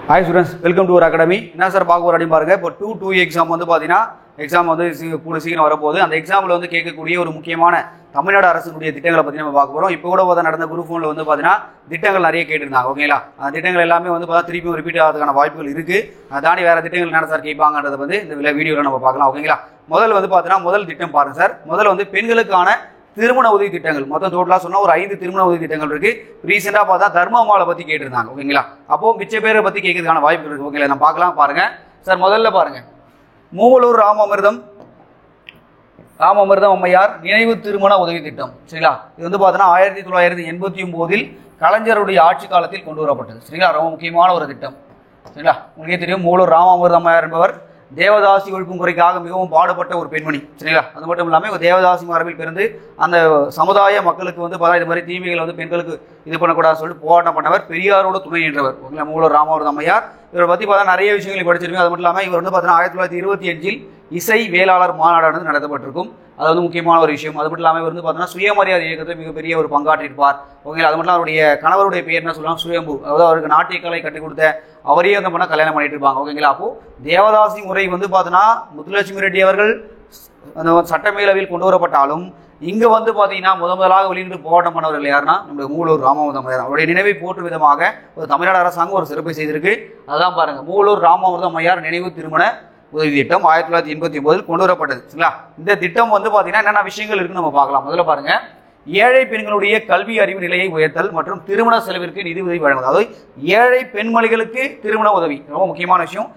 Hi students, welcome to our academy. என்ன sir பார்க்க போறோம் அப்படினு பாருங்க. இப்போ 2 எக்ஸாம் வந்து பாத்தீனா எக்ஸாம் வந்து கூட சீக்கிரம் வர போகுது. அந்த எக்ஸாம்ல வந்து கேட்கக்கூடிய ஒரு முக்கியமான தமிழ்நாடு அரசுடைய திட்டங்களை பத்தி நம்ம பார்க்க போறோம். இப்போ கூட நடந்த குரூப் 1ல வந்து பாத்தீனா திட்டங்கள் நிறைய கேட்டிருந்தாங்க. ஓகேங்களா? அந்த திட்டங்கள் எல்லாமே வந்து பாத்தா திருப்பி ரிப்பீட் ஆகிறதுக்கான வாய்ப்புகள் இருக்கு. அதானி வேற திட்டங்கள் என்ன சார் கேட்பாங்கன்றத வந்து இந்த வீடியோல நம்ம பார்க்கலாம். ஓகேங்களா? முதல்ல வந்து பாத்தீனா முதல் திட்டம் பாருங்க சார். முதல்ல வந்து பெண்களுக்கான திருமண உதவி திட்டங்கள் மொத்தம் டோட்டலா சொன்னா ஒரு 5 திருமண உதவி திட்டங்கள் இருக்கு. ரீசெண்டா பார்த்தா தர்மமாலை பத்தி கேட்டிருந்தாங்க. ஓகேங்களா? அப்போ மிச்ச பேரை பத்தி கேட்கறதுக்கான வாய்ப்பு இருக்கு. ஓகேங்களா? நம்ம பார்க்கலாம் பாருங்க சார். முதல்ல பாருங்க மூவலூர் ராமாமிர்தம் அம்மையார் நினைவு திருமண உதவி திட்டம். சரிங்களா? இது வந்து பார்த்தீங்கன்னா 1989 கலைஞருடைய ஆட்சி காலத்தில் கொண்டு வரப்பட்டது. சரிங்களா? ரொம்ப முக்கியமான ஒரு திட்டம். சரிங்களா? உங்களுக்கே தெரியும் மூவலூர் ராமாமிர்தம் அம்மையார் என்பவர் தேவதாசி ஒழிப்பு முறைக்காக மிகவும் பாடுபட்ட ஒரு பெண்மணி. சரிங்களா? அது மட்டும் இல்லாமல் தேவதாசி மரபில் பிறந்து அந்த சமுதாய மக்களுக்கு வந்து இது மாதிரி தீமைகளை வந்து பெண்களுக்கு இது பண்ணக்கூடாதுன்னு சொல்லிட்டு போராட்டம் பண்ணவர், பெரியாரோட துணை நின்றவர். ஓகேங்களா? மூவலூர் ராமாமிர்தம் அம்மையார் இவரை பற்றி பார்த்தா நிறைய விஷயங்களை படிச்சிருக்கோம். அது மட்டும் இல்லாமல் இவர் வந்து பார்த்தீங்கன்னா 1925 இசை வேளாளர் மாநாடு நடத்தப்பட்டிருக்கும். அது வந்து முக்கியமான ஒரு விஷயம். அது மட்டும் இல்லாமல் இவர் வந்து பார்த்தீங்கன்னா சுயமரியாதை இயக்கத்தை மிகப்பெரிய ஒரு பங்காற்றிருப்பார். ஓகேங்களா? அது மட்டும் அவருடைய கணவருடைய பேர் என்ன சொல்லலாம், சுயம்பு. அதாவது அவருக்கு நாட்டிய கலை கற்றுக் கொடுத்த அவரையே வந்து பண்ண கல்யாணம் பண்ணிட்டு இருப்பாங்க. ஓகேங்களா? அப்போ தேவதாசி முறை வந்து பார்த்தீங்கன்னா முத்துலட்சுமி ரெட்டி அவர்கள் அந்த சட்டமேலவையில் கொண்டு வரப்பட்டாலும் இங்க வந்து பாத்தீங்கன்னா முதலாக வெளியிட்டு போராட்டம் பண்ணவர்கள் யாருன்னா நம்முடைய மூவலூர் ராமாமிர்தம் அம்மையார். அவருடைய நினைவை போற்றும் விதமாக ஒரு தமிழ்நாடு அரசாங்கம் ஒரு சிறப்பை செய்திருக்கு. அதான் பாருங்க மூவலூர் ராமாமிர்தம் அம்மையார் நினைவு திருமண உதவி திட்டம் 1989 கொண்டு வரப்பட்டது. சரிங்களா? இந்த திட்டம் வந்து பாத்தீங்கன்னா என்னென்ன விஷயங்கள் இருக்குன்னு நம்ம பார்க்கலாம். முதல்ல பாருங்க ஏழை பெண்களுடைய கல்வி அறிவு நிலையை உயர்த்தல் மற்றும் திருமண செலவிற்கு நிதி உதவி வழங்குவது. அதாவது ஏழை பெண்மணிகளுக்கு திருமண உதவி ரொம்ப முக்கியமான விஷயம்.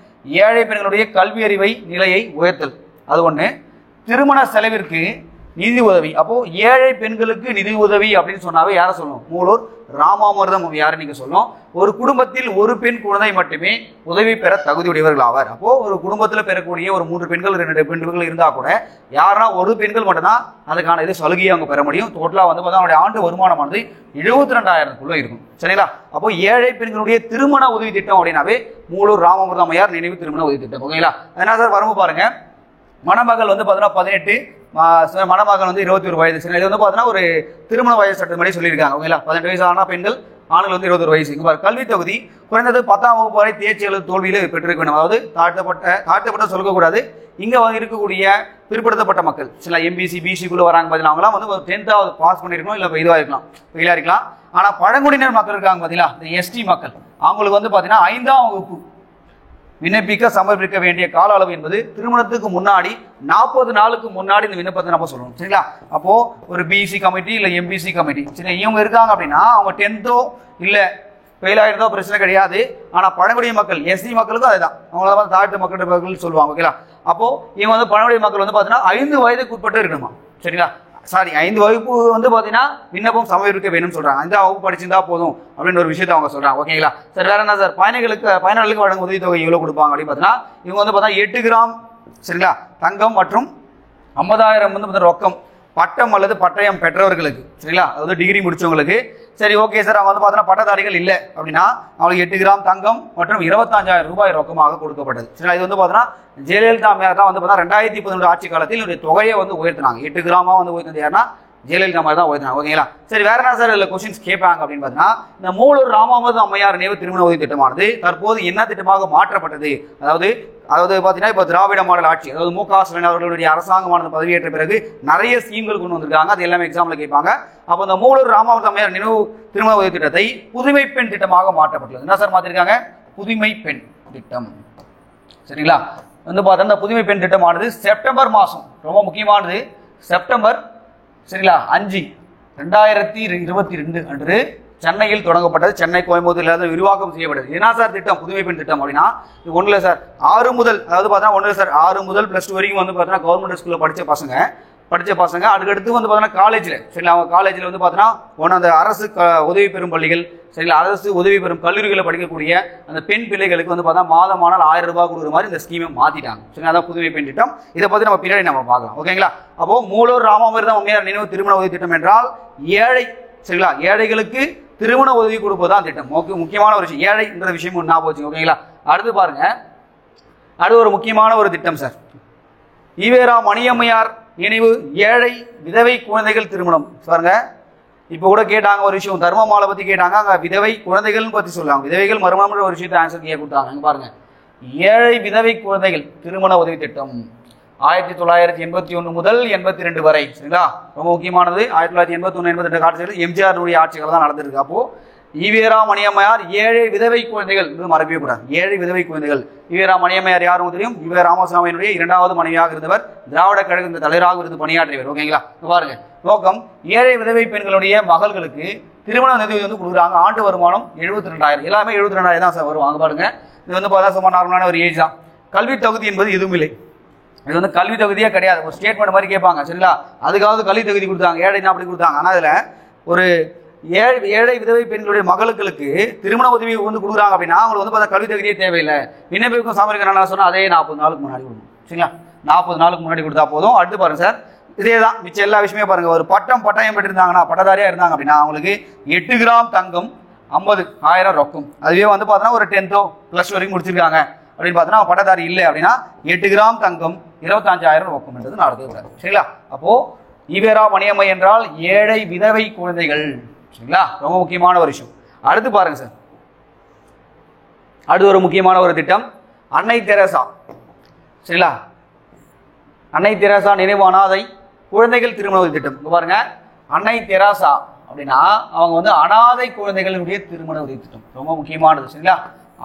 ஏழை பெண்களுடைய கல்வி அறிவை நிலையை உயர்த்தல் அது ஒண்ணு. திருமண செலவிற்கு நிதி உதவி. அப்போ ஏழை பெண்களுக்கு நிதி உதவி அப்படின்னு சொன்னாவே யாரை சொல்லணும்? மூவலூர் ராமாமிர்தம் யாரு நீங்க சொல்லணும். ஒரு குடும்பத்தில் ஒரு பெண் குழந்தை மட்டுமே உதவி பெற தகுதியுடையவர்கள் ஆவார். அப்போ ஒரு குடும்பத்தில் பெறக்கூடிய ஒரு 3 பெண்கள் 2 பெண்கள் இருந்தா கூட யாருன்னா ஒரு பெண்கள் மட்டும்தான் அதுக்கான இது சலுகையை அவங்க பெற முடியும். டோட்டலா வந்து பார்த்தா அவருடைய ஆண்டு வருமானமானது 72,000 இருக்கும். சரிங்களா? அப்போ ஏழை பெண்களுடைய திருமண உதவி திட்டம் அப்படின்னாவே மூவலூர் ராமாமிர்தம் அம்மையார் நினைவு திருமண உதவி திட்டம். ஓகேங்களா? என்ன சார் வரம்பு பாருங்க. மணமகள் வந்து பார்த்தீங்கன்னா 18, மணமகன் வந்து 21 வயது. சரி, இது வந்து பார்த்தீங்கன்னா ஒரு திருமண வயசு சட்டப்படி சொல்லியிருக்காங்க. ஓகேங்களா? 18 வயசு ஆனா பெண்கள், ஆண்கள் வந்து 21 வயசு. இங்க பாரு கல்வி தகுதி குறைந்தது 10ஆம் வகுப்பு வரை தேர்ச்சி அல்லது தோல்வியில் பெற்றிருக்க வேண்டும். அதாவது தாழ்த்தப்பட்ட சொல்லக்கூடாது. இங்க இருக்கக்கூடிய பிற்படுத்தப்பட்ட மக்கள் சில எம்பிசி பிசிக்குள்ள வராங்க பார்த்தீங்கன்னா அவங்களாம் வந்து 10th பாஸ் பண்ணிருக்கணும், இல்ல இதுவாக இருக்கலாம், ஃபெயிலா இருக்கலாம். ஆனா பழங்குடியினர் மக்கள் இருக்காங்க பார்த்தீங்களா, இந்த எஸ்டி மக்கள், அவங்களுக்கு வந்து பார்த்தீங்கன்னா 5ஆம் வகுப்பு விண்ணப்பிக்க சமர்ப்பிக்க வேண்டிய கால அளவு என்பது திருமணத்துக்கு முன்னாடி 40 நாளுக்கு முன்னாடி இந்த விண்ணப்பத்தை நம்ம சொல்லணும். சரிங்களா? அப்போ ஒரு பிசி கமிட்டி இல்ல எம்பிசி கமிட்டி சரி இவங்க இருக்காங்க அப்படின்னா அவங்க 10th இல்ல ஃபெயில் ஆயிருந்தோ பிரச்சனை கிடையாது. ஆனா பழங்குடிய மக்கள் எஸ்டி மக்களுக்கும் அதுதான், அவங்கள தாழ்த்து மக்கள் சொல்லுவாங்க. ஓகேங்களா? அப்போ இவங்க வந்து பழங்குடிய மக்கள் வந்து பாத்தீங்கன்னா 5 வயதுக்கு உட்பட்டு இருக்கணுமா. சரிங்களா? 5 வகுப்பு வந்து பாத்தீங்கன்னா விண்ணப்பம் சமர்ப்பிக்க வேணும்னு சொல்றாங்க. 5ஆம் வகுப்பு படிச்சிருந்தா போதும் அப்படின்னு ஒரு விஷயத்தை அவங்க சொல்றாங்க. ஓகேங்களா? சார் வேற என்ன சார் பயனாளிகளுக்கு வழங்கும் உதவித்தொகை எவ்வளவு கொடுப்பாங்க அப்படின்னு பாத்தீங்கன்னா இவங்க வந்து பார்த்தா 8 கிராம் சரிங்களா தங்கம் மற்றும் 50,000 வந்து ரொக்கம் பட்டம் அல்லது பட்டயம் பெற்றவர்களுக்கு. சரிங்களா? அதாவது டிகிரி முடிச்சவங்களுக்கு. சரி ஓகே சார் அவங்க வந்து பார்த்தீங்கன்னா பட்டதாரிகள் இல்லை அப்படின்னா அவங்களுக்கு 8 கிராம் தங்கம் மற்றும் 25,000 ரூபாய் ரொக்கமாக கொடுக்கப்பட்டது. சரிங்களா? இது வந்து பார்த்தீங்கன்னா ஜெயலலிதா அம்மையார் தான் வந்து பார்த்தீங்கன்னா 2011 ஆட்சி காலத்தில் இவருடைய தொகையை வந்து உயர்த்தினாங்க. 8 கிராமா வந்து உயர்த்தது யாருன்னா ஜெயலலிதா மாதிரி தான் உயர்த்தினாங்க. ஓகேங்களா? சரி வேற என்ன சார் இதுல கொஸ்டின்ஸ் கேட்பாங்க அப்படின்னு பார்த்தீங்கன்னா இந்த மூவலூர் ராமாமிர்தம் அம்மையார் நினைவு திருமண உதவி திட்டமானது தற்போது என்ன திட்டமாக மாற்றப்பட்டது? அதாவது பாத்தீங்கன்னா இப்ப திராவிட மாடல் ஆட்சி, அதாவது மு.க. ஸ்டாலின் அவர்களுடைய அரசாங்கமானது பதவியேற்ற பிறகு நிறைய ஸ்கீம்கள் கொண்டு வந்திருக்காங்க. அது எல்லாமே எக்ஸாம்ல கேட்பாங்க. அப்ப இந்த மூவலூர் ராமாமிர்தம் அம்மையார் நினைவு திருமண உதவி திட்டத்தை புதுமை பெண் திட்டமாக மாற்றப்பட்டது. என்ன சார் மாத்திருக்காங்க? புதுமை பெண் திட்டம். சரிங்களா? வந்து பார்த்தா இந்த புதுமை பெண் திட்டமானது செப்டம்பர் மாசம் ரொம்ப முக்கியமானது செப்டம்பர் சரிங்களா 5, 2022 அன்று சென்னையில் தொடங்கப்பட்டது. சென்னை கோயம்புத்தூர்ல விரிவாக்கம் செய்யப்பட்டது. என்ன சார் திட்டம் புதுமை பெண் திட்டம் அப்படின்னா இது ஒண்ணுல சார் 6 முதல் அதாவது பார்த்தா ஒண்ணுல சார் 6 முதல் +2 வரைக்கும் வந்து பார்த்தீங்கன்னா கவர்மெண்ட் ஸ்கூல்ல படிச்ச பசங்க அதுக்கடுத்து வந்து பார்த்தீங்கன்னா காலேஜ்ல சரிங்களா அவங்க காலேஜ்ல வந்து பார்த்தீங்கன்னா அந்த அரசு உதவி பெறும் பள்ளிகள் சரிங்களா அரசு உதவி பெறும் கல்லூரிகளை படிக்கக்கூடிய அந்த பெண் பிள்ளைகளுக்கு வந்து பார்த்தா மாதமானால் 1000 ரூபாய் கொடுக்குற மாதிரி இந்த ஸ்கீமை மாத்திட்டாங்க. சரிங்களா? அதான் புதுமை பெண் திட்டம். இதை பத்தி நம்ம பின்னாடி நம்ம பார்க்கலாம். ஓகேங்களா? அப்போ மூவலூர் ராமாமிர்தம் அம்மையார் நினைவு திருமண உதவி திட்டம் என்றால் ஏழை சரிங்களா ஏழைகளுக்கு திருமண உதவி கொடுப்பதுதான் திட்டம். முக்கியமான ஒரு விஷயம் ஏழைன்ற விஷயம் ஞாபகம் வச்சுங்க. ஓகேங்களா? அடுத்து பாருங்க அடுத்து ஒரு முக்கியமான ஒரு திட்டம் சார் ஈவேரா மணியம்மையார் நினைவு ஏழை விதவை குழந்தைகள் திருமணம். பாருங்க இப்போ கூட கேட்டாங்க ஒரு விஷயம், தர்மமாலை பற்றி கேட்டாங்க, அங்கே விதவை குழந்தைகள் பற்றி சொல்லுவாங்க. விதவைகள் மறுமணம்ன்ற ஒரு விஷயத்தை ஆன்சர் கேட்க கொடுத்தாங்க. அங்கே பாருங்க, ஏழை விதவை குழந்தைகள் திருமண உதவி திட்டம் 1981 முதல் 82 வரை. சரிங்களா, ரொம்ப முக்கியமானது. 1981 82 காலத்தில் எம்ஜிஆருடைய ஆட்சிகள் தான் நடந்திருக்கு. அப்போ ஈவேரா மணியம்மையார் ஏழை விதவை குழந்தைகள் மறக்கவே கூடாது. ஏழை விதவை குழந்தைகள். ஈவேரா மணியம்மையார் யாரும் தெரியும், ஈவே ராமசாமியினுடைய 2வது மனைவியாக இருந்தவர், திராவிட கழக தலைவராக இருந்து பணியாற்றியவர். ஓகேங்களா, பாருங்க நோக்கம், ஏழை விதவை பெண்களுடைய மகள்களுக்கு திருமண நிதி வந்து கொடுக்குறாங்க. ஆண்டு வருமானம் 72,000. எல்லாமே 72,000 தான் சார் வருவாங்க. பாருங்க, இது வந்து பார்த்தா சும்மா நார்மலான ஒரு ஏஜ் தான். கல்வி தகுதி என்பது எதுவும் இல்லை. இது வந்து கல்வி தகுதியே கிடையாது. ஒரு ஸ்டேட்மெண்ட் மாதிரி கேட்பாங்க. சரிங்களா, அதுக்காவது கல்வி தகுதி கொடுத்தாங்க, ஏழைனா அப்படி கொடுத்தாங்க. ஆனால் அதில் ஒரு ஏழை விதவை பெண்களுடைய மகளுக்கு திருமண உதவி வந்து கொடுக்குறாங்க அப்படின்னா அவங்களுக்கு வந்து பார்த்தா கல்வி தகுதியே தேவையில்லை. விண்ணப்பிக்கும் சாமர்த்தியம் என்ன சொன்னால் அதே 40 நாளுக்கு முன்னாடி கொடுக்கணும். சரிங்களா, 40 நாளுக்கு முன்னாடி கொடுத்தா போதும். அடுத்து பாருங்க சார், இதே தான் மிச்சம் எல்லா விஷயமே பாருங்க. ஒரு பட்டயம் பெற்றிருந்தாங்கன்னா, பட்டதாரியா இருந்தாங்க அப்படின்னா அவங்களுக்கு 8 கிராம் தங்கம் 50,000 ரொக்கம். அதுவே வந்து பார்த்தோன்னா ஒரு 10th + வரைக்கும் முடிச்சிருக்காங்க அப்படின்னு பார்த்தோன்னா பட்டதாரி இல்லை அப்படின்னா 8 கிராம் தங்கம் 25,000 ரொக்கம் என்றது நடத்துகிறார். சரிங்களா, அப்போ ஈவேரா மணியம்மை என்றால் ஏழை விதவை குழந்தைகள். சரிங்களா, ரொம்ப முக்கியமான ஒரு விஷயம். அடுத்து பாருங்க சார், அடுத்து ஒரு முக்கியமான ஒரு திட்டம் அன்னை தெரசா. சரிங்களா, அன்னை தெரசா நினைவு அனாதை குழந்தைகள் திருமண உதவி திட்டம். பாருங்க, அன்னை தெரசா அப்படின்னா அவங்க வந்து அனாதை குழந்தைகளுடைய திருமண உதவி திட்டம். ரொம்ப முக்கியமானது. சரிங்களா,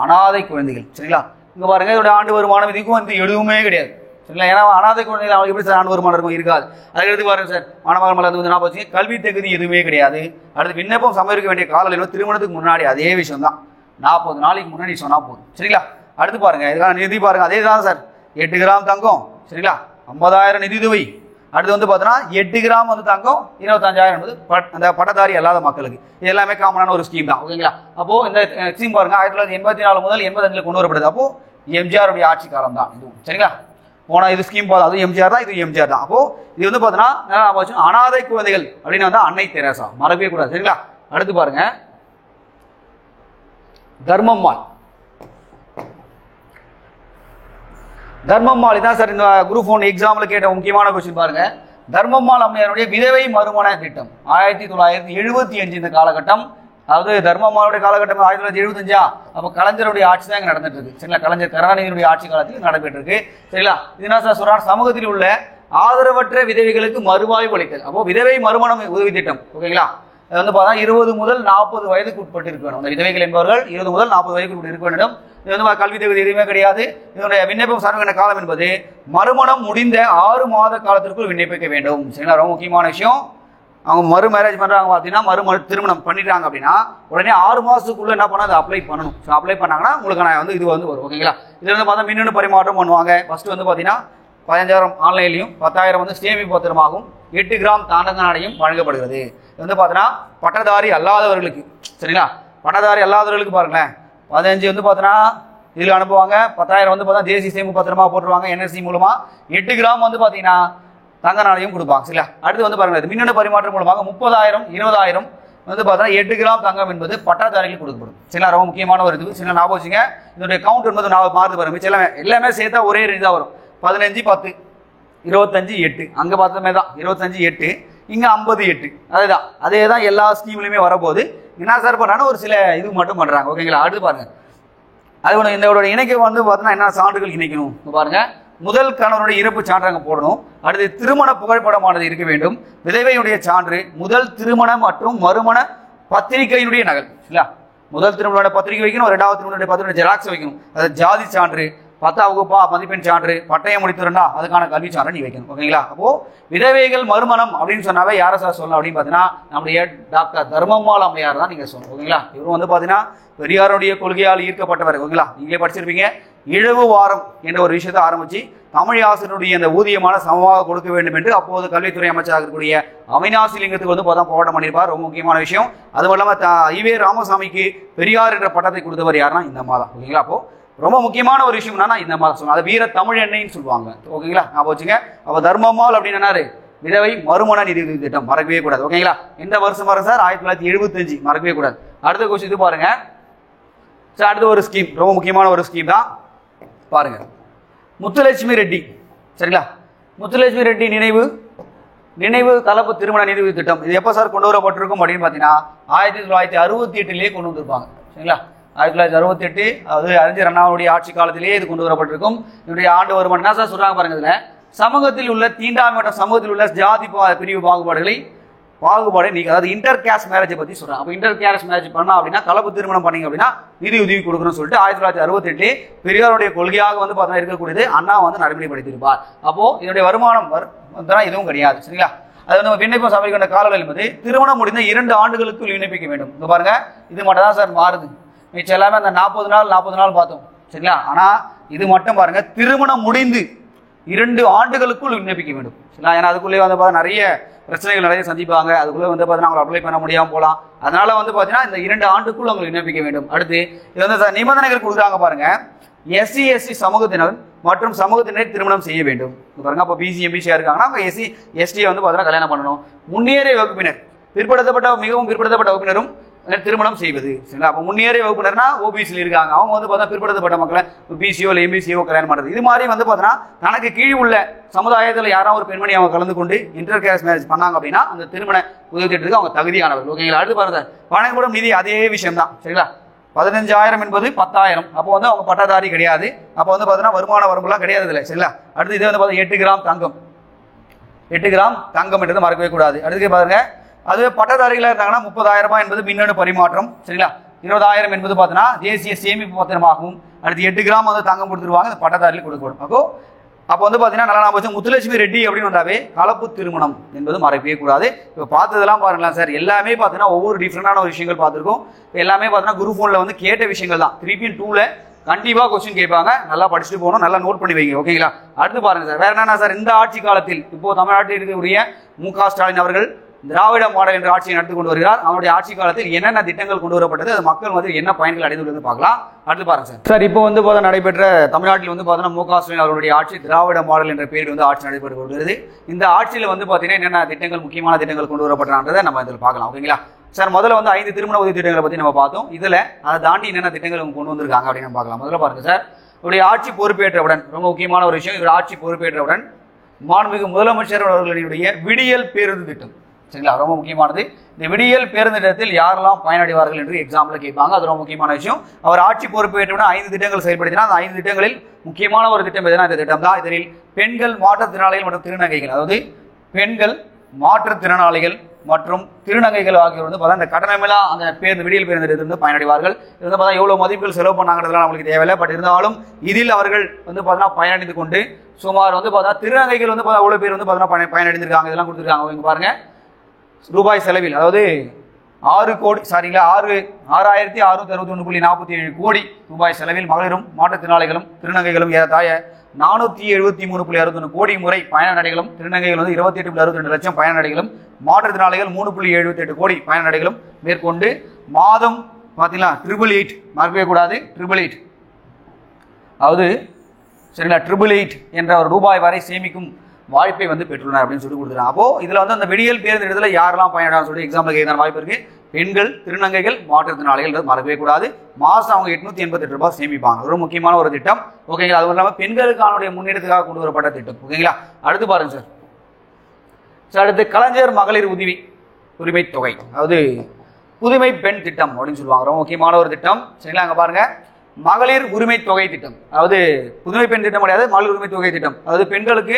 அனாதை குழந்தைகள். சரிங்களா, இங்க பாருங்க, இதோட ஆண்டு வருமானம் இதுக்கும் வந்து எதுவுமே கிடையாது. சரிங்களா, ஏன்னா அனாதை குழந்தைகள் அவங்களுக்கு எப்படி சார் ஆண்டு வருமானம் இருக்கும், இருக்காது. அதுக்கடுத்து பாருங்க சார், மாணவர்கள் வந்து நான் வச்சு கல்வி தகுதி எதுவுமே கிடையாது. அடுத்து விண்ணப்பம் சமர்ப்பிக்க வேண்டிய கால அளவு திருமணத்துக்கு முன்னாடி அதே விஷயம் தான், 40 நாளைக்கு முன்னாடி சொன்னா போதும். சரிங்களா, அடுத்து பாருங்க, இதுக்கான நிதி பாருங்க, அதே தான் சார், 8 கிராம் தங்கம். சரிங்களா, 50,000 நிதியுதவி. அடுத்து வந்து பார்த்தோன்னா 8 கிராம் வந்து தங்கம் 25,000 என்பது அந்த பட்டதாரி அல்லாத மக்களுக்கு. இது எல்லாமே காமனான ஒரு ஸ்கீம் தான். ஓகேங்களா, அப்போ இந்த ஸ்கீம் பாருங்க 1984 முதல் 85 கொண்டு வரப்படுது. அப்போ எம்ஜிஆருடைய ஆட்சி காலம் தான் இதுவும். சரிங்களா, போனா இது ஸ்கீம் போதும், அது எம்ஜிஆர் தான், இது எம்ஜிஆர் தான். அப்போ இது வந்து பார்த்தோன்னா அனாதை குழந்தைகள் அப்படின்னு வந்து அன்னை தெரசா, மறக்கவே கூடாது. சரிங்களா, அடுத்து பாருங்க, தர்மம்மாள். தர்மம்மாள் இதான் சார் இந்த குரூப் 1 எக்ஸாம்ல கேட்ட முக்கியமான கொஸ்டின். பாருங்க, தர்மம்மாள் அம்மையாருடைய விதவை மறுமண திட்டம் 1975 இந்த காலகட்டம். அதாவது தர்மம்மாளுடைய காலகட்டம் 1975. அப்போ கலைஞருடைய ஆட்சி தான் இங்கே நடந்துட்டு இருக்கு. சரிங்களா, கலைஞர் கருணாநிதியுடைய ஆட்சி காலத்தில் நடைபெற்று இருக்கு. சரிங்களா, இது சார் சொல்றாங்க, சமூகத்தில் உள்ள ஆதரவற்ற விதவைகளுக்கு மறுவாய்வு அளித்தல். அப்போ விதவை மறுமணம் உதவி திட்டம். ஓகேங்களா, அது வந்து பார்த்தா 20 முதல் 40 வயதுக்கு உட்பட்டு இருக்க வேண்டும். அந்த விதவைகள் என்பவர்கள் 20 முதல் 40 வயதுக்கு இருக்க வேண்டும். இது வந்து கல்வி தகுதி எதுவுமே கிடையாது. இதனுடைய விண்ணப்பம் சமர்ப்பிக்கிற காலம் என்பது மறுமணம் முடிந்த 6 மாத காலத்திற்குள் விண்ணப்பிக்க வேண்டும். சரிங்களா, ரொம்ப முக்கியமான விஷயம். அவங்க மறு மேரேஜ் பண்றாங்க பார்த்தீங்கன்னா, திருமணம் பண்ணிட்டாங்க அப்படின்னா உடனே 6 மாதத்துக்குள்ள என்ன பண்ணா அதை அப்ளை பண்ணணும். ஸோ அப்ளை பண்ணாங்கன்னா உங்களுக்கு நான் வந்து இது வந்து வரும். ஓகேங்களா, இது வந்து பார்த்தா மின்னணு பரிமாற்றம் பண்ணுவாங்க. ஃபர்ஸ்ட் வந்து பார்த்தீங்கன்னா 15,000 ஆன்லைன்லையும் 10,000 வந்து சேமிப்பு பத்திரமாகவும் 8 கிராம் தாண்டக நாணயம் வழங்கப்படுகிறது. இது வந்து பார்த்தீங்கன்னா பட்டதாரி அல்லாதவர்களுக்கு. சரிங்களா, பட்டதாரி அல்லாதவர்களுக்கு பாருங்களேன், 15 வந்து பார்த்தீங்கன்னா இதில் அனுப்புவாங்க, 10,000 வந்து பார்த்தா தேசிய சேமிப்பு பத்திரமா போட்டுருவாங்க NSC மூலமா, 8 கிராம் வந்து பார்த்தீங்கன்னா தங்க நாணயம் கொடுப்பாங்க. சரிங்களா, அடுத்து வந்து பாருங்க, மின்னணு பரிமாற்றம் மூலமாக 30,000 20,000 வந்து பார்த்தீங்கன்னா 8 கிராம் தங்கம் என்பது பட்டதாரிகளுக்கு கொடுக்கப்படும். சரிங்களா, ரொம்ப முக்கியமான ஒரு இது. சரிங்களா, ஞாபகம் வச்சுங்க, இதனுடைய கவுண்ட் என்பது நான் மாறுது பாருங்க. எல்லாமே சேர்த்தா ஒரே ரேஞ்ச் தான் வரும். 15 10 25 8 அங்கே பார்த்தமே தான் 25 8 இங்கே 50 8. அதுதான் அதே தான் எல்லா ஸ்கீம்லையுமே வரப்போகுது. என்ன சார் பண்ணுறாங்க, ஒரு சில இது மட்டும் பண்ணுறாங்க. ஓகேங்களா, அடுத்து பாருங்க, அது ஒன்று இதோட இணைக்க வந்து பார்த்தீங்கன்னா என்ன சான்றுகள் இணைக்கணும் பாருங்க. முதல் கணவனுடைய இறப்பு சான்று அங்கே போடணும். அடுத்து திருமண புகைப்படமானது இருக்க வேண்டும். விதவையுடைய சான்று, முதல் திருமணம் மற்றும் மறுமண பத்திரிகையினுடைய நகல். இல்லையா, முதல் திருமண பத்திரிகை வைக்கணும், 2வது திருமண பத்திரிகை ஜெராக்ஸ் வைக்கணும். அது ஜாதி சான்று, 10ஆம் வகுப்பா மதிப்பெண் சான்று, பட்டயம் முடித்திருந்தா அதுக்கான கல்வி சான்று நீ வைக்கணும். ஓகேங்களா, அப்போ விதவைகள் மறுமணம் அப்படின்னு சொன்னாவே யாரை சார் சொல்லலாம் அப்படின்னு பார்த்தீங்கன்னா நம்முடைய டாக்டர் தர்மம்மாள் அம்மையார் தான் நீங்க சொல்லணும். ஓகேங்களா, இவரும் வந்து பார்த்தீங்கன்னா பெரியாருடைய கொள்கையால் ஈர்க்கப்பட்டவர். ஓகேங்களா, நீங்களே படிச்சிருப்பீங்க. இழவு வாரம் என்ற ஒரு விஷயத்தை ஆரம்பிச்சு தமிழ் ஆசிரியருடைய அந்த ஊதியமான சமமாக கொடுக்க வேண்டும் என்று அப்போது கல்வித்துறை அமைச்சராக இருக்கக்கூடிய அவினாசி லிங்கத்துக்கு வந்து பார்த்தா போராட்டம் பண்ணியிருப்பார். ரொம்ப முக்கியமான விஷயம். அது மட்டும் இல்லாமல் ஈவே ராமசாமிக்கு பெரியார் என்ற பட்டத்தை கொடுத்தவர் யாருன்னா இந்த மாதம். ஓகேங்களா, அப்போ ரொம்ப முக்கியமான ஒரு விஷயம் என்னன்னா இந்த மாதம் சொல்லுவாங்க, அது வீர தமிழ் எண்ணெய்ன்னு சொல்லுவாங்க. ஓகேங்களா, நான் வச்சுங்க. அப்போ தர்மம்மாள் அப்படின்னு என்னாரு, விதவை மறுமண நிதி திட்டம் மறக்கவே கூடாது. ஓகேங்களா, எந்த வருஷம் வரும் சார், 1975 மறக்கவே கூடாது. அடுத்த கொஸ்டின் இது பாருங்க சார், அடுத்த ஒரு ஸ்கீம் ரொம்ப முக்கியமான ஒரு ஸ்கீம் தான் பாருங்க, முத்துலட்சுமி ரெட்டி. சரிங்களா, முத்துலட்சுமி ரெட்டி நினைவு நினைவு கலப்பு திருமண நிதி திட்டம் இது எப்போ சார் கொண்டு வரப்பட்டிருக்கும் அப்படின்னு பார்த்தீங்கன்னா 1968 கொண்டு வந்திருப்பாங்க. சரிங்களா, 1968, அதாவது அறிஞர் அண்ணாவுடைய ஆட்சி காலத்திலேயே இது கொண்டு வரப்பட்டிருக்கும். இதனுடைய ஆண்டு வருமானம் என்ன சார் சொல்றாங்க பாருங்க. இதுல சமூகத்தில் உள்ள தீண்டாமை மற்றும் சமூகத்தில் உள்ள ஜாதி பிரிவு பாகுபாடை நீங்க, அதாவது இன்டர் கேஸ்ட் மேரேஜை பத்தி சொல்றாங்க. அப்போ இன்டர் கேஸ்ட் மேரேஜ் பண்ணா அப்படின்னா, கலப்பு திருமணம் பண்ணீங்க அப்படின்னா நிதி உதவி கொடுக்கணும்னு சொல்லிட்டு 1968 பெரியாருடைய கொள்கையாக வந்து பார்த்தீங்கன்னா இருக்கக்கூடியது அண்ணா வந்து நடைமுறைப்படுத்தியிருப்பார். அப்போ இதனுடைய வருமானம் இதுவும் கிடையாது. சரிங்களா, அது வந்து விண்ணப்பம் சபைக்கின்ற காலங்கள் என்பது திருமணம் முடிந்த 2 ஆண்டுகளுக்குள் விண்ணப்பிக்க வேண்டும். இங்க பாருங்க, இது மட்டும் தான் சார் மாறுது. மிச்சம் எல்லாமே அந்த 40 நாள் பார்த்தோம். சரிங்களா, ஆனா இது மட்டும் பாருங்க, திருமணம் முடிந்து 2 ஆண்டுகளுக்குள் விண்ணப்பிக்க வேண்டும். சரிங்களா, ஏன்னா அதுக்குள்ளே வந்து பார்த்தா நிறைய பிரச்சனைகள் நிறைய சந்திப்பாங்க. அதுக்குள்ளே வந்து பார்த்தீங்கன்னா அவங்க அப்ளை பண்ண முடியாமல் போகலாம். அதனால வந்து பார்த்தீங்கன்னா இந்த 2 ஆண்டுக்குள் அவங்க விண்ணப்பிக்க வேண்டும். அடுத்து இது வந்து நிபந்தனைகள் கொடுக்குறாங்க பாருங்க. SC ST சமூகத்தினர் மற்றும் சமூகத்தினர் திருமணம் செய்ய வேண்டும். பாருங்க, அப்போ BC MBC இருக்காங்கன்னா அவங்க SC ST வந்து பார்த்தீங்கன்னா கல்யாணம் பண்ணணும். முன்னேறிய வகுப்பினர், மிகவும் பிற்படுத்தப்பட்ட வகுப்பினரும் திருமணம் செய்வது. சரிங்களா, அப்போ முன்னேறிய வகுப்பினர்னா OBCல இருக்காங்க, அவங்க வந்து பார்த்தா பிற்படுத்தப்பட்ட மக்களை BCO இல்லை MBCO கல்யாணம் பண்ணுறது. இது மாதிரி வந்து பார்த்தீங்கன்னா தனக்கு கீழ் உள்ள சமுதாயத்தில் யாராவது ஒரு பெண்மணி அவங்க கலந்து கொண்டு இன்டர் கேஸ்ட் மேரேஜ் பண்ணாங்க அப்படின்னா அந்த திருமண உதவி திட்டத்துக்கு அவங்க தகுதியானவர். ஓகேங்களா, அடுத்து பாருங்க, வழங்கப்படும் நிதி அதே விஷயம் தான். சரிங்களா, 15,000 என்பது 10,000. அப்போ வந்து அவங்க பட்டதாரி கிடையாது. அப்போ வந்து பார்த்தீங்கன்னா வருமான வரம்புலாம் கிடையாது இல்லை. சரிங்களா, அடுத்து இது வந்து பார்த்தீங்கன்னா 8 கிராம் தங்கம். 8 கிராம் தங்கம் என்றது மறக்கவே கூடாது. அடுத்து பாருங்க, அதுவே பட்டதாரிகளாக இருந்தாங்கன்னா 30,000 ரூபாய் என்பது மின்னணு பரிமாற்றம். சரிங்களா, 20,000 என்பது பார்த்தீங்கன்னா தேசிய சேமிப்பு பத்திரமாகும். அடுத்து 8 கிராம் வந்து தங்கம் கொடுத்துருவாங்க, பட்டதாரிகள் கொடுக்கப்படும். அப்போ வந்து பார்த்தீங்கன்னா நல்லா நான் முத்துலட்சுமி ரெட்டி அப்படின்னு வந்தாவே கலப்பு திருமணம் என்பது மறக்கவே கூடாது. இப்போ பார்த்ததெல்லாம் பாருங்களேன் சார், எல்லாமே பார்த்தீங்கன்னா ஒவ்வொரு டிஃப்ரெண்டான ஒரு விஷயங்கள் பார்த்துருக்கோம். எல்லாமே பார்த்தீங்கன்னா குரூப் 1ல வந்து கேட்ட விஷயங்கள் தான். 3.2ல கண்டிப்பாக கொஸ்டின் கேட்பாங்க. நல்லா படிச்சுட்டு போகணும், நல்லா நோட் பண்ணி வைங்க. ஓகேங்களா, அடுத்து பாருங்க சார், வேற என்னன்னா சார், இந்த ஆட்சி காலத்தில் இப்போ தமிழ்நாட்டில் இருக்கக்கூடிய MK ஸ்டாலின் அவர்கள் திராவிட மாடல் என்ற ஆட்சியை நடத்தி கொண்டு வருகிறார். அவருடைய ஆட்சி காலத்தில் என்னென்ன திட்டங்கள் கொண்டு வரப்பட்டது, அது மக்கள் வந்து என்ன பயன்கள் அடைந்துள்ளது பார்க்கலாம். அடுத்து பாருங்க சார், இப்போ வந்து பார்த்தா நடைபெற்ற தமிழ்நாட்டில் வந்து பார்த்தீங்கன்னா MK ஸ்டாலின் அவருடைய ஆட்சி திராவிட மாடல் என்ற பேரில் வந்து ஆட்சி நடைபெற்று வருகிறது. இந்த ஆட்சியில் வந்து பார்த்தீங்கன்னா என்னென்ன திட்டங்கள், முக்கியமான திட்டங்கள் கொண்டு வரப்பட்டதை நம்ம இதில் பார்க்கலாம். ஓகேங்களா சார், முதல்ல வந்து 5 திருமண உதவி திட்டங்களை பற்றி நம்ம பார்த்தோம். இதில் அதை தாண்டி என்னென்ன திட்டங்கள் கொண்டு வந்திருக்காங்க அப்படின்னு நம்ம பார்க்கலாம். முதல்ல பாருங்க சார், இவருடைய ஆட்சி பொறுப்பேற்றவுடன், ரொம்ப முக்கியமான ஒரு விஷயம், இவருடைய ஆட்சி பொறுப்பேற்றவுடன் மாண்புமிகு முதலமைச்சர் அவர்களுடைய விடியல் பேருந்து திட்டம். சரிங்களா, ரொம்ப முக்கியமானது. இந்த விடியல் பேருந்து திட்டத்தில் யாரெல்லாம் பயனடைவார்கள் என்று எக்ஸாம்பிள் கேட்பாங்க. அது ரொம்ப முக்கியமான விஷயம். அவர் ஆட்சி பொறுப்பேற்றவுடன் 5 திட்டங்கள் செயல்படுத்தினா அந்த 5 திட்டங்களில் முக்கியமான ஒரு திட்டம் எதுனா இந்த திட்டம் தான். இதில் பெண்கள், மாற்றுத்திறனாளிகள் மற்றும் திருநங்கைகள், அதாவது பெண்கள், மாற்றுத்திறனாளிகள் மற்றும் திருநங்கைகள் ஆகியோர் வந்து பார்த்தா இந்த கட்டணமில்லா அந்த விடியல் பேருந்து திட்டத்திலிருந்து பயனடைவார்கள். இது வந்து பார்த்தா எவ்வளவு மதிப்புகள் செலவு பண்ணாங்கிறதுலாம் நம்மளுக்கு தேவையில்லை. பட் இருந்தாலும் இதில் அவர்கள் வந்து பார்த்தீங்கன்னா பயனடைந்து கொண்டு சுமார் வந்து பார்த்தா திருநங்கைகள் வந்து பார்த்தா எவ்வளவு பேர் வந்து பார்த்தீங்கன்னா பயனடைந்திருக்காங்க, இதெல்லாம் கொடுத்துருக்காங்க. இங்க பாருங்க, ரூபாய் செலவில், அதாவது 6,661.47 கோடி ரூபாய் செலவில் மகளிரும் மாற்றுத்திறனாளிகளும் திருநங்கைகளும் ஏறத்தாழ 473.61 கோடி முறை பயனடைகளும், திருநங்கைகள் வந்து 28.62 லட்சம் பயனடைகளும், மாற்றுத்திறனாளிகள் 3.78 கோடி பயனடைகளும் மேற்கொண்டு மாதம் பார்த்தீங்களா 888 மறக்கவே கூடாது, 888, அதாவது சரிங்களா 888 என்ற ஒரு ரூபாய் வரை சேமிக்கும் வாய்ப்பை வந்து பெற்றுள்ளனர் அப்படின்னு சொல்லி கொடுத்துருக்காங்க. அப்போ இதுல வந்து அந்த விடியல் பேருந்து இடத்துல யாரெல்லாம் பயனடைன்னு சொல்லி எக்ஸாம்பிள் கேட்கிற வாய்ப்பு இருக்கு. பெண்கள், திருநங்கைகள், மாற்றுத்திறனாளிகள் மறக்கவே கூடாது. மாசம் அவங்க 888 ரூபாய் சேமிப்பாங்க. ஒரு முக்கியமான ஒரு திட்டம். ஓகேங்களா, அது இல்லாமல் பெண்களுக்கான முன்னேற்றத்துக்காக கொண்டு வரப்பட்ட திட்டம். ஓகேங்களா, அடுத்து பாருங்க சார். அடுத்து கலைஞர் மகளிர் உரிமை தொகை, அதாவது புதுமை பெண் திட்டம் அப்படின்னு சொல்லுவாங்க. ரொம்ப முக்கியமான ஒரு திட்டம். சரிங்களா, அங்க பாருங்க, மகளிர் உரிமை தொகை திட்டம், அதாவது புதுமை பெண் திட்டம் கிடையாது, மகளிர் உரிமை தொகை திட்டம். அதாவது பெண்களுக்கு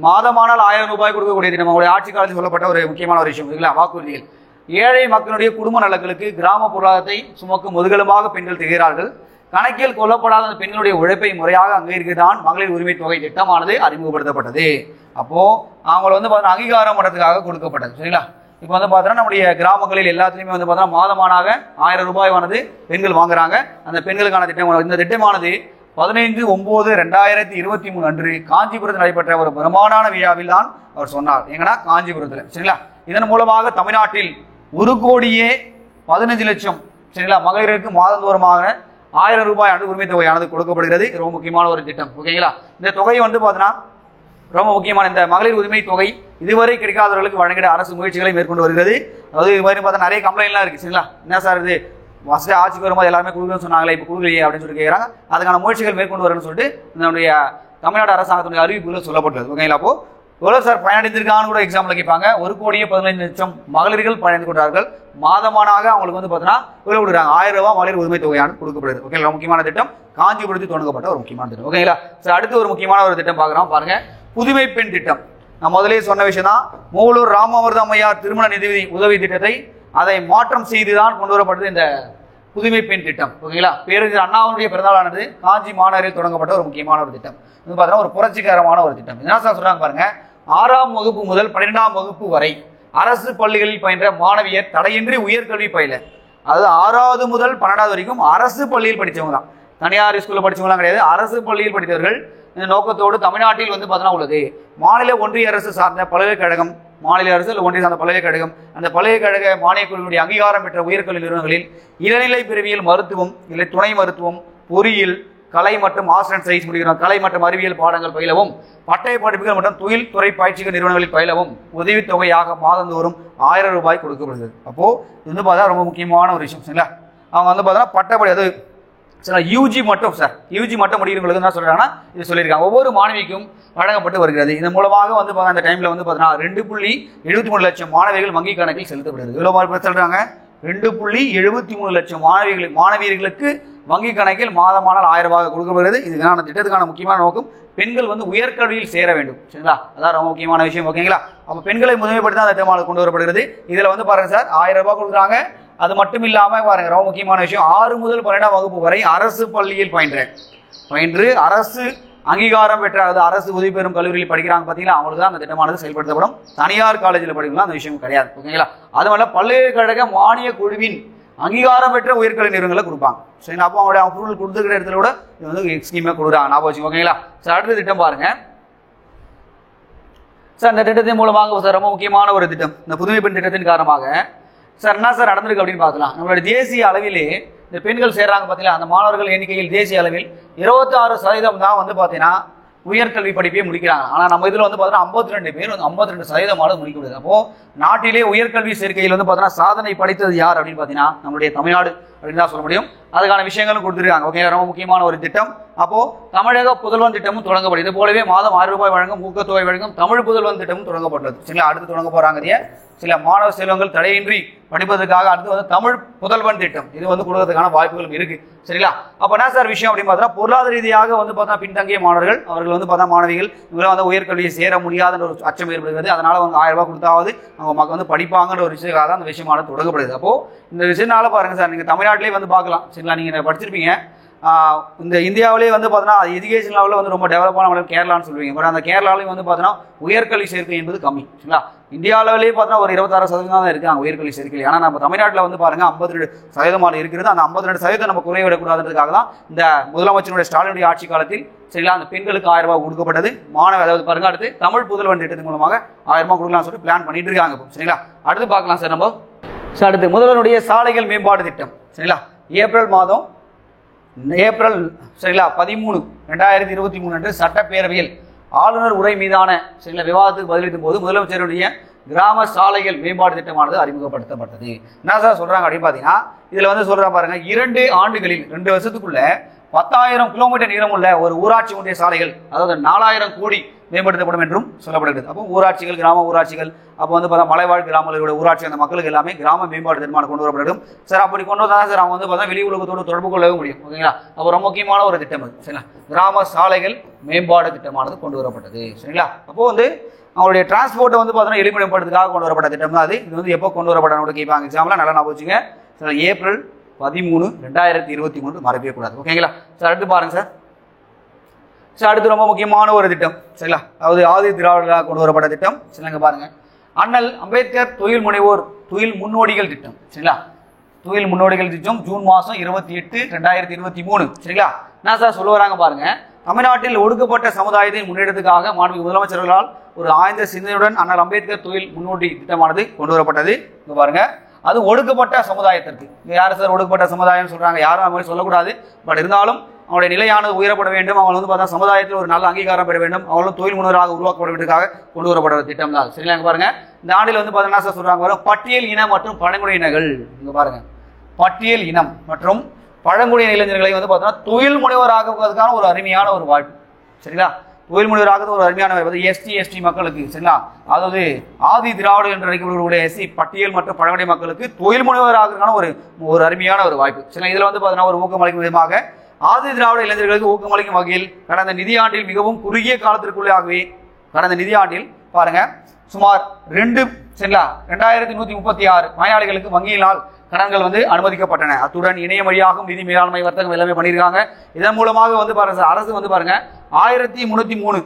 மாதமானால் 1000 ரூபாய் கொடுக்கக்கூடிய திட்டம். அவங்களுடைய ஆட்சி காலத்தில் சொல்லப்பட்ட ஒரு முக்கியமான ஒரு விஷயம். இல்லைங்களா, வாக்குறுதிகள். ஏழை மக்களுடைய குடும்ப நலன்களுக்கு கிராம பொருளாதாரத்தை சுமக்கும் முதுகெலும்பாக பெண்கள் திகழ்கிறார்கள். கணக்கில் கொல்லப்படாத அந்த பெண்களுடைய உழைப்பை முறையாக அங்கீகரிக்கத்தான் மகளிர் உரிமை தொகை திட்டமானது அறிமுகப்படுத்தப்பட்டது. அப்போ அவங்களை வந்து பார்த்தீங்கன்னா அங்கீகாரம் பண்ணுறதுக்காக கொடுக்கப்பட்டது. சரிங்களா, இப்போ வந்து பார்த்தீங்கன்னா நம்முடைய கிராமங்களில் எல்லாத்துலேயுமே வந்து பார்த்தீங்கன்னா மாதமானாக 1000 ரூபாயானது பெண்கள் வாங்குறாங்க. அந்த பெண்களுக்கான திட்டம். இந்த திட்டமானது 15/9/2023 அன்று காஞ்சிபுரத்தில் நடைபெற்ற ஒரு பிரமாண்டான விழாவில் தான் அவர் சொன்னார். எங்கன்னா காஞ்சிபுரத்தில். சரிங்களா, இதன் மூலமாக தமிழ்நாட்டில் 1,15 லட்சம் சரிங்களா மகளிருக்கு மாதந்தோறமாக 1000 ரூபாய் உரிமை தொகையானது கொடுக்கப்படுகிறது. ரொம்ப முக்கியமான ஒரு திட்டம். ஓகேங்களா, இந்த தொகை வந்து பார்த்தீங்கன்னா ரொம்ப முக்கியமான இந்த மகளிர் உரிமை தொகை இதுவரை கிடைக்காதவர்களுக்கு வழங்கிட அரசு முயற்சிகளை மேற்கொண்டு வருகிறது. அதாவது இது மாதிரி பார்த்தா நிறைய கம்ப்ளைண்ட்லாம் இருக்கு. சரிங்களா, என்ன சார் இது ஃபஸ்ட்டு ஆட்சிக்கு வரும்போது எல்லாருமே கொடுக்கணும்னு சொன்னாங்களே, இப்போ கொடுக்கலையே அப்படின்னு சொல்லி கேட்குறாங்க. அதுக்கான முயற்சிகள் மேற்கொண்டு வரணும்னு சொல்லிட்டு நம்முடைய தமிழ்நாடு அரசாங்கத்தினுடைய அறிவிப்புகள் சொல்லப்பட்டது. ஓகேங்களா, அப்போ எவ்வளவு சார் பயனடைந்திருக்கான்னு கூட எக்ஸாம்பிள் கேட்பாங்க. 1,15,00,000 மகளிர்கள் பயனடைந்து கொண்டார்கள். மாதமானாக அவங்களுக்கு வந்து பார்த்தீங்கன்னா இவ்வளவு கொடுக்குறாங்க 1000 ரூபாய் மகளிர் உரிமை தொகையானது கொடுக்கப்படுது. ஓகேங்களா, முக்கியமான திட்டம் காஞ்சிபுரத்தில் தொடங்கப்பட்ட ஒரு முக்கியமான திட்டம். ஓகேங்களா சார், அடுத்து ஒரு முக்கியமான ஒரு திட்டம் பார்க்குறோம் பாருங்க, புதுமை பெண் திட்டம். நான் முதலே சொன்ன விஷயம் தான், மூவலூர் ராமாமிர்தம் அம்மையார் திருமண நிதி உதவி திட்டத்தை அதை மாற்றம் செய்துதான் கொண்டு வரப்பட்டது இந்த புதுமை பெண் திட்டம். ஓகேங்களா, பேரறிஞர் அண்ணாவுடைய பிறந்தநாளானது காஞ்சி மாநகரில் தொடங்கப்பட்ட ஒரு முக்கியமான ஒரு திட்டம். இது பார்த்தீங்கன்னா ஒரு புரட்சிகரமான ஒரு திட்டம். என்ன சார் சொல்றாங்க பாருங்க, 6ஆம் வகுப்பு முதல் 12ஆம் வகுப்பு வரை அரசு பள்ளிகளில் பயின்ற மாணவியர் தடையின்றி உயர்கல்வி பயில, அதாவது 6வது முதல் 12வது வரைக்கும் அரசு பள்ளியில் படித்தவங்க தான், தனியார் ஸ்கூலில் படித்தவங்களாம் கிடையாது. அரசு பள்ளியில் படித்தவர்கள் இந்த நோக்கத்தோடு தமிழ்நாட்டில் வந்து பார்த்தீங்கன்னா உள்ளது. மாநில ஒன்றிய அரசு சார்ந்த பல்கலைக்கழகம், மாநில அரசு இல்லை ஒன்றிய சார்ந்த பல்கலைக்கழகம், அந்த பல்கலைக்கழக மானியக் குழுவினுடைய அங்கீகாரம் பெற்ற உயர்கல்வி நிறுவனங்களில் இளநிலை பிரிவியல் மருத்துவம் இல்லை துணை மருத்துவம், பொறியியல், கலை மற்றும் ஆர்ட்ஸ் அண்ட் சயின்ஸ் முடிக்கிறோம், கலை மற்றும் அறிவியல் பாடங்கள் பயிலவும், பட்டய படிப்புகள் மற்றும் தொழில் துறை பயிற்சிகள் நிறுவனங்களில் பயிலவும் உதவித்தொகையாக மாதந்தோறும் 1000 ரூபாய் கொடுக்கப்படுது. அப்போ இது வந்து பார்த்தா ரொம்ப முக்கியமான ஒரு விஷயம். சரிங்களா, அவங்க வந்து பார்த்தீங்கன்னா பட்டப்படி, அது சார் யூஜி மட்டும், சார் யூஜி மட்டும் முடிக்கிறவங்களுக்கு என்ன சொல்றாங்கன்னா இது சொல்லியிருக்காங்க, ஒவ்வொரு மாணவிக்கும் வழங்கப்பட்டு வருகிறது. இதன் மூலமாக வந்து அந்த டைம்ல வந்து பார்த்தீங்கன்னா 2.73 லட்சம் மாணவிகள் வங்கி கணக்கில் செலுத்தப்படுகிறது. எவ்வளவு மார்க் சொல்றாங்க, 2.73 லட்சம் மாணவியர்களுக்கு வங்கி கணக்கில் மாதமானால் 1000 ரூபாய் கொடுக்கப்படுகிறது. இதுக்கான திட்டத்துக்கான முக்கியமான நோக்கம் பெண்கள் வந்து உயர்கல்வியில் சேர வேண்டும். சரிங்களா, அதான் ரொம்ப முக்கியமான விஷயம். ஓகேங்களா, அப்ப பெண்களை முதன்மைப்படுத்தி அந்த திட்டமாக கொண்டு வரப்படுகிறது. இதுல வந்து பாருங்க சார் 1000 ரூபாய் கொடுக்குறாங்க. அது மட்டும் இல்லாம பாருங்க, ரொம்ப முக்கியமான விஷயம், 6 முதல் 12ஆம் வகுப்பு வரை அரசு பள்ளியில் பயின்று அரசு அங்கீகாரம் பெற்ற, அதாவது அரசு உதவி பெறும் கல்லூரியில் படிக்கிறாங்க பார்த்தீங்களா, அவங்களுக்கு தான் அந்த திட்டமானது செயல்படுத்தப்படும். தனியார் காலேஜில் படிக்கலாம் அந்த விஷயம் கிடையாது. ஓகேங்களா, அதுமல்ல பல்கலைக்கழக மானிய குழுவின் அங்கீகாரம் பெற்ற உயர்கல்வி நிறுவனங்களை கொடுப்பாங்க. சரிங்களா, அப்போ அவங்களுடைய அப்ரூவல் கொடுத்துக்கிற இடத்துல கூட இது வந்து ஸ்கீமே கொடுக்குறாங்க, ஞாபகம் வச்சுக்கோங்க. ஓகேங்களா சார், அடுத்த திட்டம் பாருங்க சார். இந்த திட்டத்தின் மூலமாக சார் ரொம்ப முக்கியமான ஒரு திட்டம், இந்த புதுமை பெண் திட்டத்தின் காரணமாக சார் என்ன சார் நடந்திருக்கு அப்படின்னு பார்க்கலாம். நம்மளுடைய தேசிய அளவிலே இந்த பெண்கள் சேர்றாங்க பார்த்தீங்களா, அந்த மாணவர்கள் எண்ணிக்கையில் தேசிய அளவில் 26% தான் வந்து பார்த்தீங்கன்னா உயர்கல்வி படிப்பே முடிக்கிறாங்க. ஆனால் நம்ம இதில் வந்து பார்த்தீங்கன்னா 52 பேர் வந்து 52% முடிக்க முடியாது. அப்போ நாட்டிலே உயர்கல்வி சேர்க்கையில் வந்து பார்த்தீங்கன்னா சாதனை படைத்தது யார் அப்படின்னு பார்த்தீங்கன்னா நம்மளுடைய தமிழ்நாடு அப்படின்னு தான் சொல்ல முடியும். அதுக்கான விஷயங்களும் கொடுத்துருக்காங்க. ஓகே, ரொம்ப முக்கியமான ஒரு திட்டம். அப்போ தமிழக புதல்வன் திட்டமும் தொடங்கப்படும். இது போலவே மாதம் 1000 ரூபாய் வழங்கும் ஊக்கத்தொகை வழங்கும் தமிழ் புதல்வன் திட்டமும் தொடங்கப்பட்டது. சரிங்களா, அடுத்து தொடங்க போறாங்க சில மாணவ செல்வங்கள் தடையின்றி படிப்பதற்காக அடுத்து வந்து தமிழ் புதல்வன் திட்டம் இது வந்து கொடுக்கறதுக்கான வாய்ப்புகளும் இருக்கு. சரிங்களா, அப்ப என்ன சார் விஷயம் அப்படின்னு பார்த்தா, பொருளாதார ரீதியாக வந்து பார்த்தா பின்தங்கிய மாணவர்கள், அவர்கள் வந்து பார்த்தா மாணவிகள் இவங்களாம் வந்து உயர்கல்வியை சேர முடியாத ஒரு அச்சம் ஏற்படுகிறது. அதனால அவங்க 1000 ரூபாய் கொடுத்தாவது அவங்க மக்கள் வந்து படிப்பாங்கன்ற ஒரு விஷயத்துக்காக தான் அந்த விஷயமான தொடங்கப்படுது. அப்போ இந்த விஷயத்தினால பாருங்க சார், நீங்க தமிழ்நாட்டிலே வந்து பார்க்கலாம். சரிங்களா, நீங்க படிச்சிருப்பீங்க, இந்த இந்தியாவிலேயே வந்து பார்த்தீங்கன்னா எஜுகேஷன் லெவலில் வந்து ரொம்ப டெவலப்பான மாநிலம் கேரளான்னு சொல்லுவீங்க. பட் அந்த கேரளாலையும் வந்து பார்த்தீங்கன்னா உயர்கல்வி சேர்க்கை என்பது கம்மி. சரிங்களா, இந்தியா அளவிலேயே பார்த்தீங்கன்னா ஒரு 26% தான் இருக்காங்க உயர்கல்வி சேர்க்கை. ஆனால் நம்ம தமிழ்நாட்டில் வந்து பாருங்க 52% இருக்கிறது. அந்த 52% நம்ம குறைவிடக்கூடாதுன்றதுக்காக தான் இந்த முதலமைச்சருடைய ஸ்டாலினுடைய ஆட்சி காலத்தில் சரிங்களா அந்த பெண்களுக்கு 1000 ரூபாய் கொடுக்கப்பட்டது. மாணவ, அதாவது பாருங்க அடுத்து தமிழ் புதல்வன் திட்டத்தின் மூலமாக 1000 ரூபாய் கொடுக்கலாம் சொல்லி பிளான் பண்ணிட்டு இருக்காங்க. சரிங்களா, அடுத்து பார்க்கலாம் சார் நம்ம. அடுத்து முதல்வருடைய சாலைகள் மேம்பாடு திட்டம். சரிங்களா, ஏப்ரல் சரிங்களா 13, 2023 அன்று சட்டப்பேரவையில் ஆளுநர் உரை மீதான சரிங்களா விவாதத்துக்கு பதிலளிக்கும் போது முதலமைச்சருடைய கிராம சாலைகள் மேம்பாடு திட்டமானது அறிமுகப்படுத்தப்பட்டது. என்ன சார் சொல்றாங்க அப்படின்னு பாத்தீங்கன்னா, இதுல வந்து சொல்றா பாருங்க, 2 ஆண்டுகளில் 2 வருஷத்துக்குள்ள 10,000 கிலோமீட்டர் நீளமுள்ள ஒரு ஊராட்சி ஒன்றிய சாலைகள், அதாவது 4000 கோடி மேம்படுத்தப்படும் என்றும் சொல்லப்படுகிறது. அப்போ ஊராட்சிகள், கிராம ஊராட்சிகள், அப்போ வந்து பார்த்தா மலைவாழ் கிராமங்களோட ஊராட்சி, அந்த மக்களுக்கு எல்லாமே கிராம மேம்பாடு திட்டமாக கொண்டு வரப்படும். சார் அப்படி கொண்டு வந்தா சார் அவங்க வந்து பார்த்தா வெளி உலகத்தோடு தொடர்பு கொள்ளவே முடியும். ஓகேங்களா, அப்போ ரொம்ப முக்கியமான ஒரு திட்டம் அது. சரிங்களா, கிராம சாலைகள் மேம்பாடு திட்டமானது கொண்டு வரப்பட்டது. சரிங்களா, அப்போ வந்து அவங்களுடைய டிரான்ஸ்போர்ட்டை வந்து பார்த்தீங்கன்னா எளிமைப்படுத்துக்காக கொண்டு வரப்பட்ட திட்டம் தான் அது. இது வந்து எப்போ கொண்டு வரப்பட்ட கேட்பாங்க எக்ஸாம்பிள், நல்லா நான் வச்சுங்க. ஏப்ரல் 13, 2023 மறக்கவே கூடாது. ஓகேங்களா சார், அடுத்து பாருங்க சார். அடுத்து ரொம்ப முக்கியமான ஒரு திட்டம். சரிங்களா, அதாவது ஆதி திராவிடர்களாக கொண்டு வரப்பட்ட திட்டம். சரிங்க பாருங்க, அண்ணல் அம்பேத்கர் தொழில் முன்னோடிகள் திட்டம். சரிங்களா, தொழில் முன்னோடிகள் திட்டம் ஜூன் மாதம் 28, 2023. சரிங்களா, என்ன சார் சொல்ல வராங்க பாருங்க, தமிழ்நாட்டில் ஒடுக்கப்பட்ட சமுதாயத்தின் முன்னேற்றத்துக்காக மாண்புமிகு முதலமைச்சர்களால் ஒரு ஆய்ந்த சிந்தனையுடன் அண்ணல் அம்பேத்கர் தொழில் முன்னோடி திட்டமானது கொண்டு வரப்பட்டது. இங்க பாருங்க, அது ஒடுக்கப்பட்ட சமுதாயத்திற்கு. யார் சார் ஒடுக்கப்பட்ட சமுதாயம் சொல்றாங்க? யாரும் அந்த மாதிரி சொல்லக்கூடாது. பட் இருந்தாலும் அவங்களுடைய நிலையானது உயரப்பட வேண்டும். அவங்க வந்து பார்த்தா சமுதாயத்தில் ஒரு நல்ல அங்கீகாரம் பெற வேண்டும். அவங்களும் தொழில் முனைவராக உருவாக்கப்பட வேண்டியதுக்காக கொண்டு வரப்பட்ட திட்டம் தான். சரிங்களா, இங்க பாருங்க, இந்த ஆண்டில் வந்து பார்த்தீங்கன்னா சார் சொல்றாங்க, பட்டியல் இனம் மற்றும் பழங்குடியினர்கள். இங்க பாருங்க, பட்டியல் இனம் மற்றும் பழங்குடியின இளைஞர்களை வந்து பார்த்தீங்கன்னா தொழில் முனைவராக்குவதற்கான ஒரு அருமையான ஒரு வாய்ப்பு. சரிங்களா, தொழில் முனைவராக ஒரு அருமையான எஸ்டி மக்களுக்கு சரிங்களா, அதாவது ஆதி திராவிடர் என்று அழைக்கக்கூடிய எஸ்சி பட்டியல் மற்றும் பழங்குடி மக்களுக்கு தொழில் முனைவராக ஒரு அருமையான ஒரு வாய்ப்பு சரிங்களா. இதுல வந்து பார்த்தீங்கன்னா ஒரு ஊக்கமளிக்கும் விதமாக ஆதி திராவிட இளைஞர்களுக்கு ஊக்கமளிக்கும் வகையில் கடந்த நிதியாண்டில் மிகவும் குறுகிய காலத்திற்குள்ளாகவே கடந்த நிதியாண்டில் பாருங்க சுமார் 2136 பயனாளிகளுக்கு வங்கியினால் கடன்கள் வந்து அனுமதிக்கப்பட்டன. அத்துடன் இணைய வழியாகவும் நிதி மேலாண்மை வர்த்தகம் எல்லாமே பண்ணியிருக்காங்க. இதன் மூலமாக வந்து பாருங்க அரசு வந்து பாருங்க 1303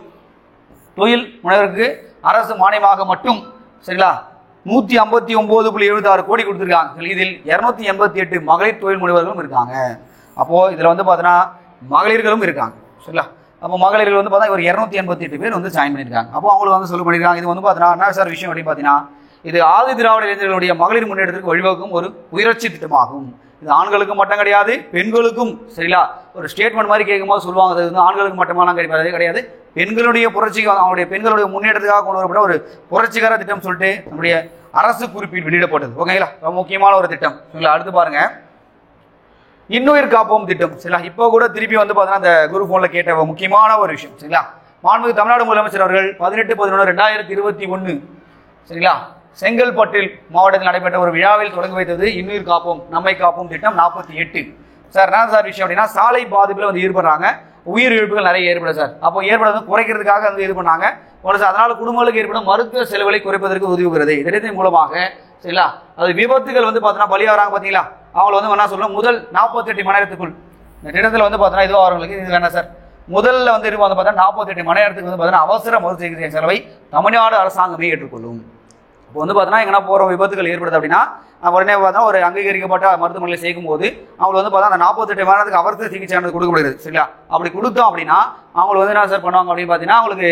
தொழில் முனைவருக்கு அரசு மானியமாக மட்டும் சரிங்களா 159.76 கோடி கொடுத்துருக்காங்க. இதில் 288 மகளிர் தொழில் முனைவர்களும் இருக்காங்க. அப்போ இதுல வந்து பார்த்தீங்கன்னா மகளிர்களும் இருக்காங்க சரிங்களா. அப்போ மகளிர்கள் வந்து பார்த்தா ஒரு 288 பேர் வந்து ஜாயின் பண்ணியிருக்காங்க. அப்போ அவங்களுக்கு வந்து சொல்லி பண்ணியிருக்காங்க. இது வந்து பார்த்தீங்கன்னா என்ன சார் விஷயம் அப்படின்னு பார்த்தீங்கன்னா இது ஆதி திராவிட இளைஞர்களுடைய மகளிர் முன்னேற்றத்திற்கு வழிவகுக்கும் ஒரு உயர்ச்சி திட்டமாகும். இது ஆண்களுக்கு மட்டும் கிடையாது, பெண்களுக்கும் சரிங்களா. ஒரு ஸ்டேட்மெண்ட் மாதிரி கேட்கும்போது சொல்லுவாங்க அது வந்து ஆண்களுக்கு மட்டுமெல்லாம் கிடையாது, பெண்களுடைய புரட்சிக்கு அவங்களுடைய பெண்களுடைய முன்னேற்றத்துக்காக கொண்டு வரப்பட்ட ஒரு புரட்சிகர திட்டம் சொல்லிட்டு நம்முடைய அரசு குறிப்பீடு வெளியிடப்பட்டது. ஓகேங்களா, ரொம்ப முக்கியமான ஒரு திட்டம் சரிங்களா. அடுத்து பாருங்க இன்னுயிர் காப்போம் திட்டம் சரிங்களா. இப்போ கூட திருப்பி வந்து பார்த்தீங்கன்னா அந்த குரூப் 1ல கேட்ட முக்கியமான ஒரு விஷயம் சரிங்களா. மாண்புமிகு தமிழ்நாடு முதலமைச்சர் அவர்கள் 18/11/2021 சரிங்களா செங்கல்பட்டில் மாவட்டத்தில் நடைபெற்ற ஒரு விழாவில் தொடங்கி வைத்தது இன்னுயிர் காப்போம் நம்மை காப்போம் திட்டம் 48. சார் என்ன சார் விஷயம் அப்படின்னா சாலை பாதிப்புல வந்து ஈடுபடுறாங்க, உயிர் இழப்புகள் நிறைய ஏற்படும் சார். அப்போ ஏற்படுறது குறைக்கிறதுக்காக வந்து இது பண்ணாங்க. அதனால குடும்பங்களுக்கு ஏற்படும் மருத்துவ செலவுகளை குறைப்பதற்கு உதவுகிறது. திட்டத்தின் மூலமாக சரிங்களா அது விபத்துகள் வந்து பார்த்தீங்கன்னா பலியாகிறாங்க பார்த்தீங்களா, அவங்களை வந்து என்ன சொல்லணும் முதல் 48 மணி நேரத்துக்குள் இந்த திட்டத்தில் வந்து பார்த்தீங்கன்னா இதுவாக அவங்களுக்கு இது வேணா சார் முதல்ல வந்து பார்த்தீங்கன்னா 48 மணி நேரத்துக்கு வந்து பார்த்தீங்கன்னா அவசர மருத்துவ சிகிச்சை செலவை தமிழ்நாடு அரசாங்கமே ஏற்றுக்கொள்ளும். இப்போ வந்து பார்த்தீங்கன்னா எங்கன்னா போகிற விபத்துகள் ஏற்படுது அப்படின்னா உடனே பார்த்தா ஒரு அங்கீகரிக்கப்பட்ட மருத்துவமனையில் சேர்க்கும் போது அவங்களுக்கு வந்து பார்த்தா அந்த 48 மணி நேரத்துக்கு அவசர சிகிச்சை கொடுக்கப்படுகிறது சரிங்களா. அப்படி கொடுத்தோம் அப்படின்னா அவங்களுக்கு வந்து என்ன சார் பண்ணுவாங்க அப்படின்னு பார்த்தீங்கன்னா அவங்களுக்கு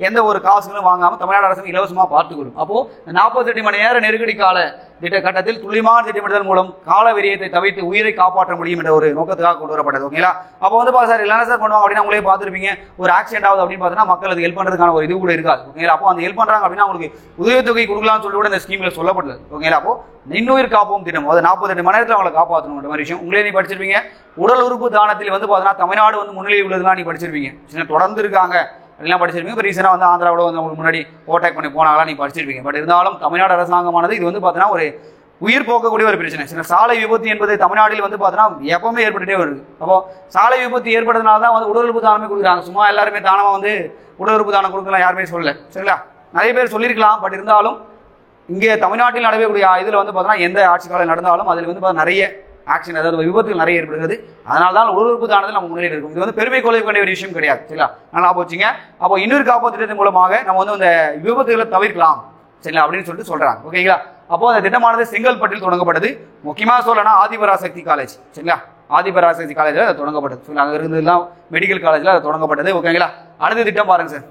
எந்த ஒரு காசுகளும் வாங்காமல் தமிழ்நாடு அரசு இலவசமாக பார்த்துக்கொள்ளும். அப்போ 48 மணி நேர நெருக்கடி கால திட்ட கட்டத்தில் துல்லியமான திட்டமிடுதல் மூலம் கால விரியத்தை தவிர்த்து உயிரை காப்பாற்ற முடியும் என்ற ஒரு நோக்கத்துக்காக கொண்டு வரப்பட்டது. ஓகேங்களா, அப்போ வந்து சார் இல்லைன்னா சார் பண்ணுவாங்க அப்படின்னா உங்களே பார்த்துருப்பீங்க ஒரு ஆக்சிடென்ட் ஆகுது அப்படின்னு பார்த்தீங்கன்னா மக்களுக்கு ஹெல்ப் பண்ணுறதுக்கான ஒரு இது கூட இருக்காது. ஓகேங்களா, அப்போ அந்த ஹெல்ப் பண்ணுறாங்க அப்படின்னா அவங்களுக்கு உதவித்தொகை கொடுக்கலாம்னு சொல்லி கூட இந்த ஸ்கீமில் சொல்லப்பட்டது. ஓகேங்களா, அப்போ இன்னுயிர் காப்போம் திட்டம் அது 48 மணி நேரத்தில் அவங்களை காப்பாற்றணும் மாதிரி விஷயம் உங்களே நீ படிச்சிருப்பீங்க. உடல் உறுப்பு தானத்தில் வந்து பார்த்தீங்கன்னா தமிழ்நாடு வந்து முன்னிலை உள்ளதுலாம் நீ படிச்சிருப்பீங்க. தொடர்ந்து இருக்காங்க எல்லாம் படிச்சிருப்பீங்க. இப்போ ரீசெண்டாக வந்து ஆந்திராவோட வந்து உங்களுக்கு முன்னாடி ஓவர்டேக் பண்ணி போனாங்களா நீ படிச்சிருப்பீங்க. பட் இருந்தாலும் தமிழ்நாடு அரசாங்கமானது இது வந்து பார்த்தீங்கன்னா ஒரு உயிர் போக்கக்கூடிய ஒரு பிரச்சனை. சில சாலை விபத்து என்பது தமிழ்நாட்டில் வந்து பார்த்தீங்கன்னா எப்பவுமே ஏற்பட்டுட்டே வருது. அப்போ சாலை விபத்து ஏற்படுறதுனால தான் வந்து உடல் உறுப்பு தானமே கொடுக்குறாங்க. சும்மா எல்லாருமே தானமாக வந்து உடல் உறுப்பு தானம் கொடுக்கலாம் யாருமே சொல்லல சரிங்களா. நிறைய பேர் சொல்லியிருக்கலாம். பட் இருந்தாலும் இங்கே தமிழ்நாட்டில் நடைபெறக்கூடிய இதில் வந்து பார்த்தீங்கன்னா எந்த ஆட்சி காலம் நடந்தாலும் அதில் வந்து நிறைய ஆக்சிடென்ட் அதாவது விபத்துகள் நிறைய ஏற்படுகிறது. அதனால தான் உடல் உறுப்பு தானத்தில் நம்ம முன்னேறி இருக்கும். இது வந்து பெருமை கொள்ள வேண்டிய ஒரு விஷயம் கிடையாது சரிங்களா. நல்லா போச்சுங்க. அப்போ இன்னொரு காப்போம் திட்டத்தின் மூலமாக நம்ம வந்து இந்த விபத்துகளை தவிர்க்கலாம் சரிங்களா அப்படின்னு சொல்லிட்டு சொல்றாங்க. ஓகேங்களா, அப்போ அந்த திட்டமானது செங்கல்பட்டில் தொடங்கப்பட்டது. முக்கியமாக சொல்லணும்னா ஆதிபராசக்தி காலேஜ் சரிங்களா, ஆதிபராசக்தி காலேஜில் அது தொடங்கப்பட்டது. ஸோ அங்கே இருந்ததுலாம் மெடிக்கல் காலேஜில் அது தொடங்கப்பட்டது. ஓகேங்களா, அடுத்த திட்டம் பாருங்க சார்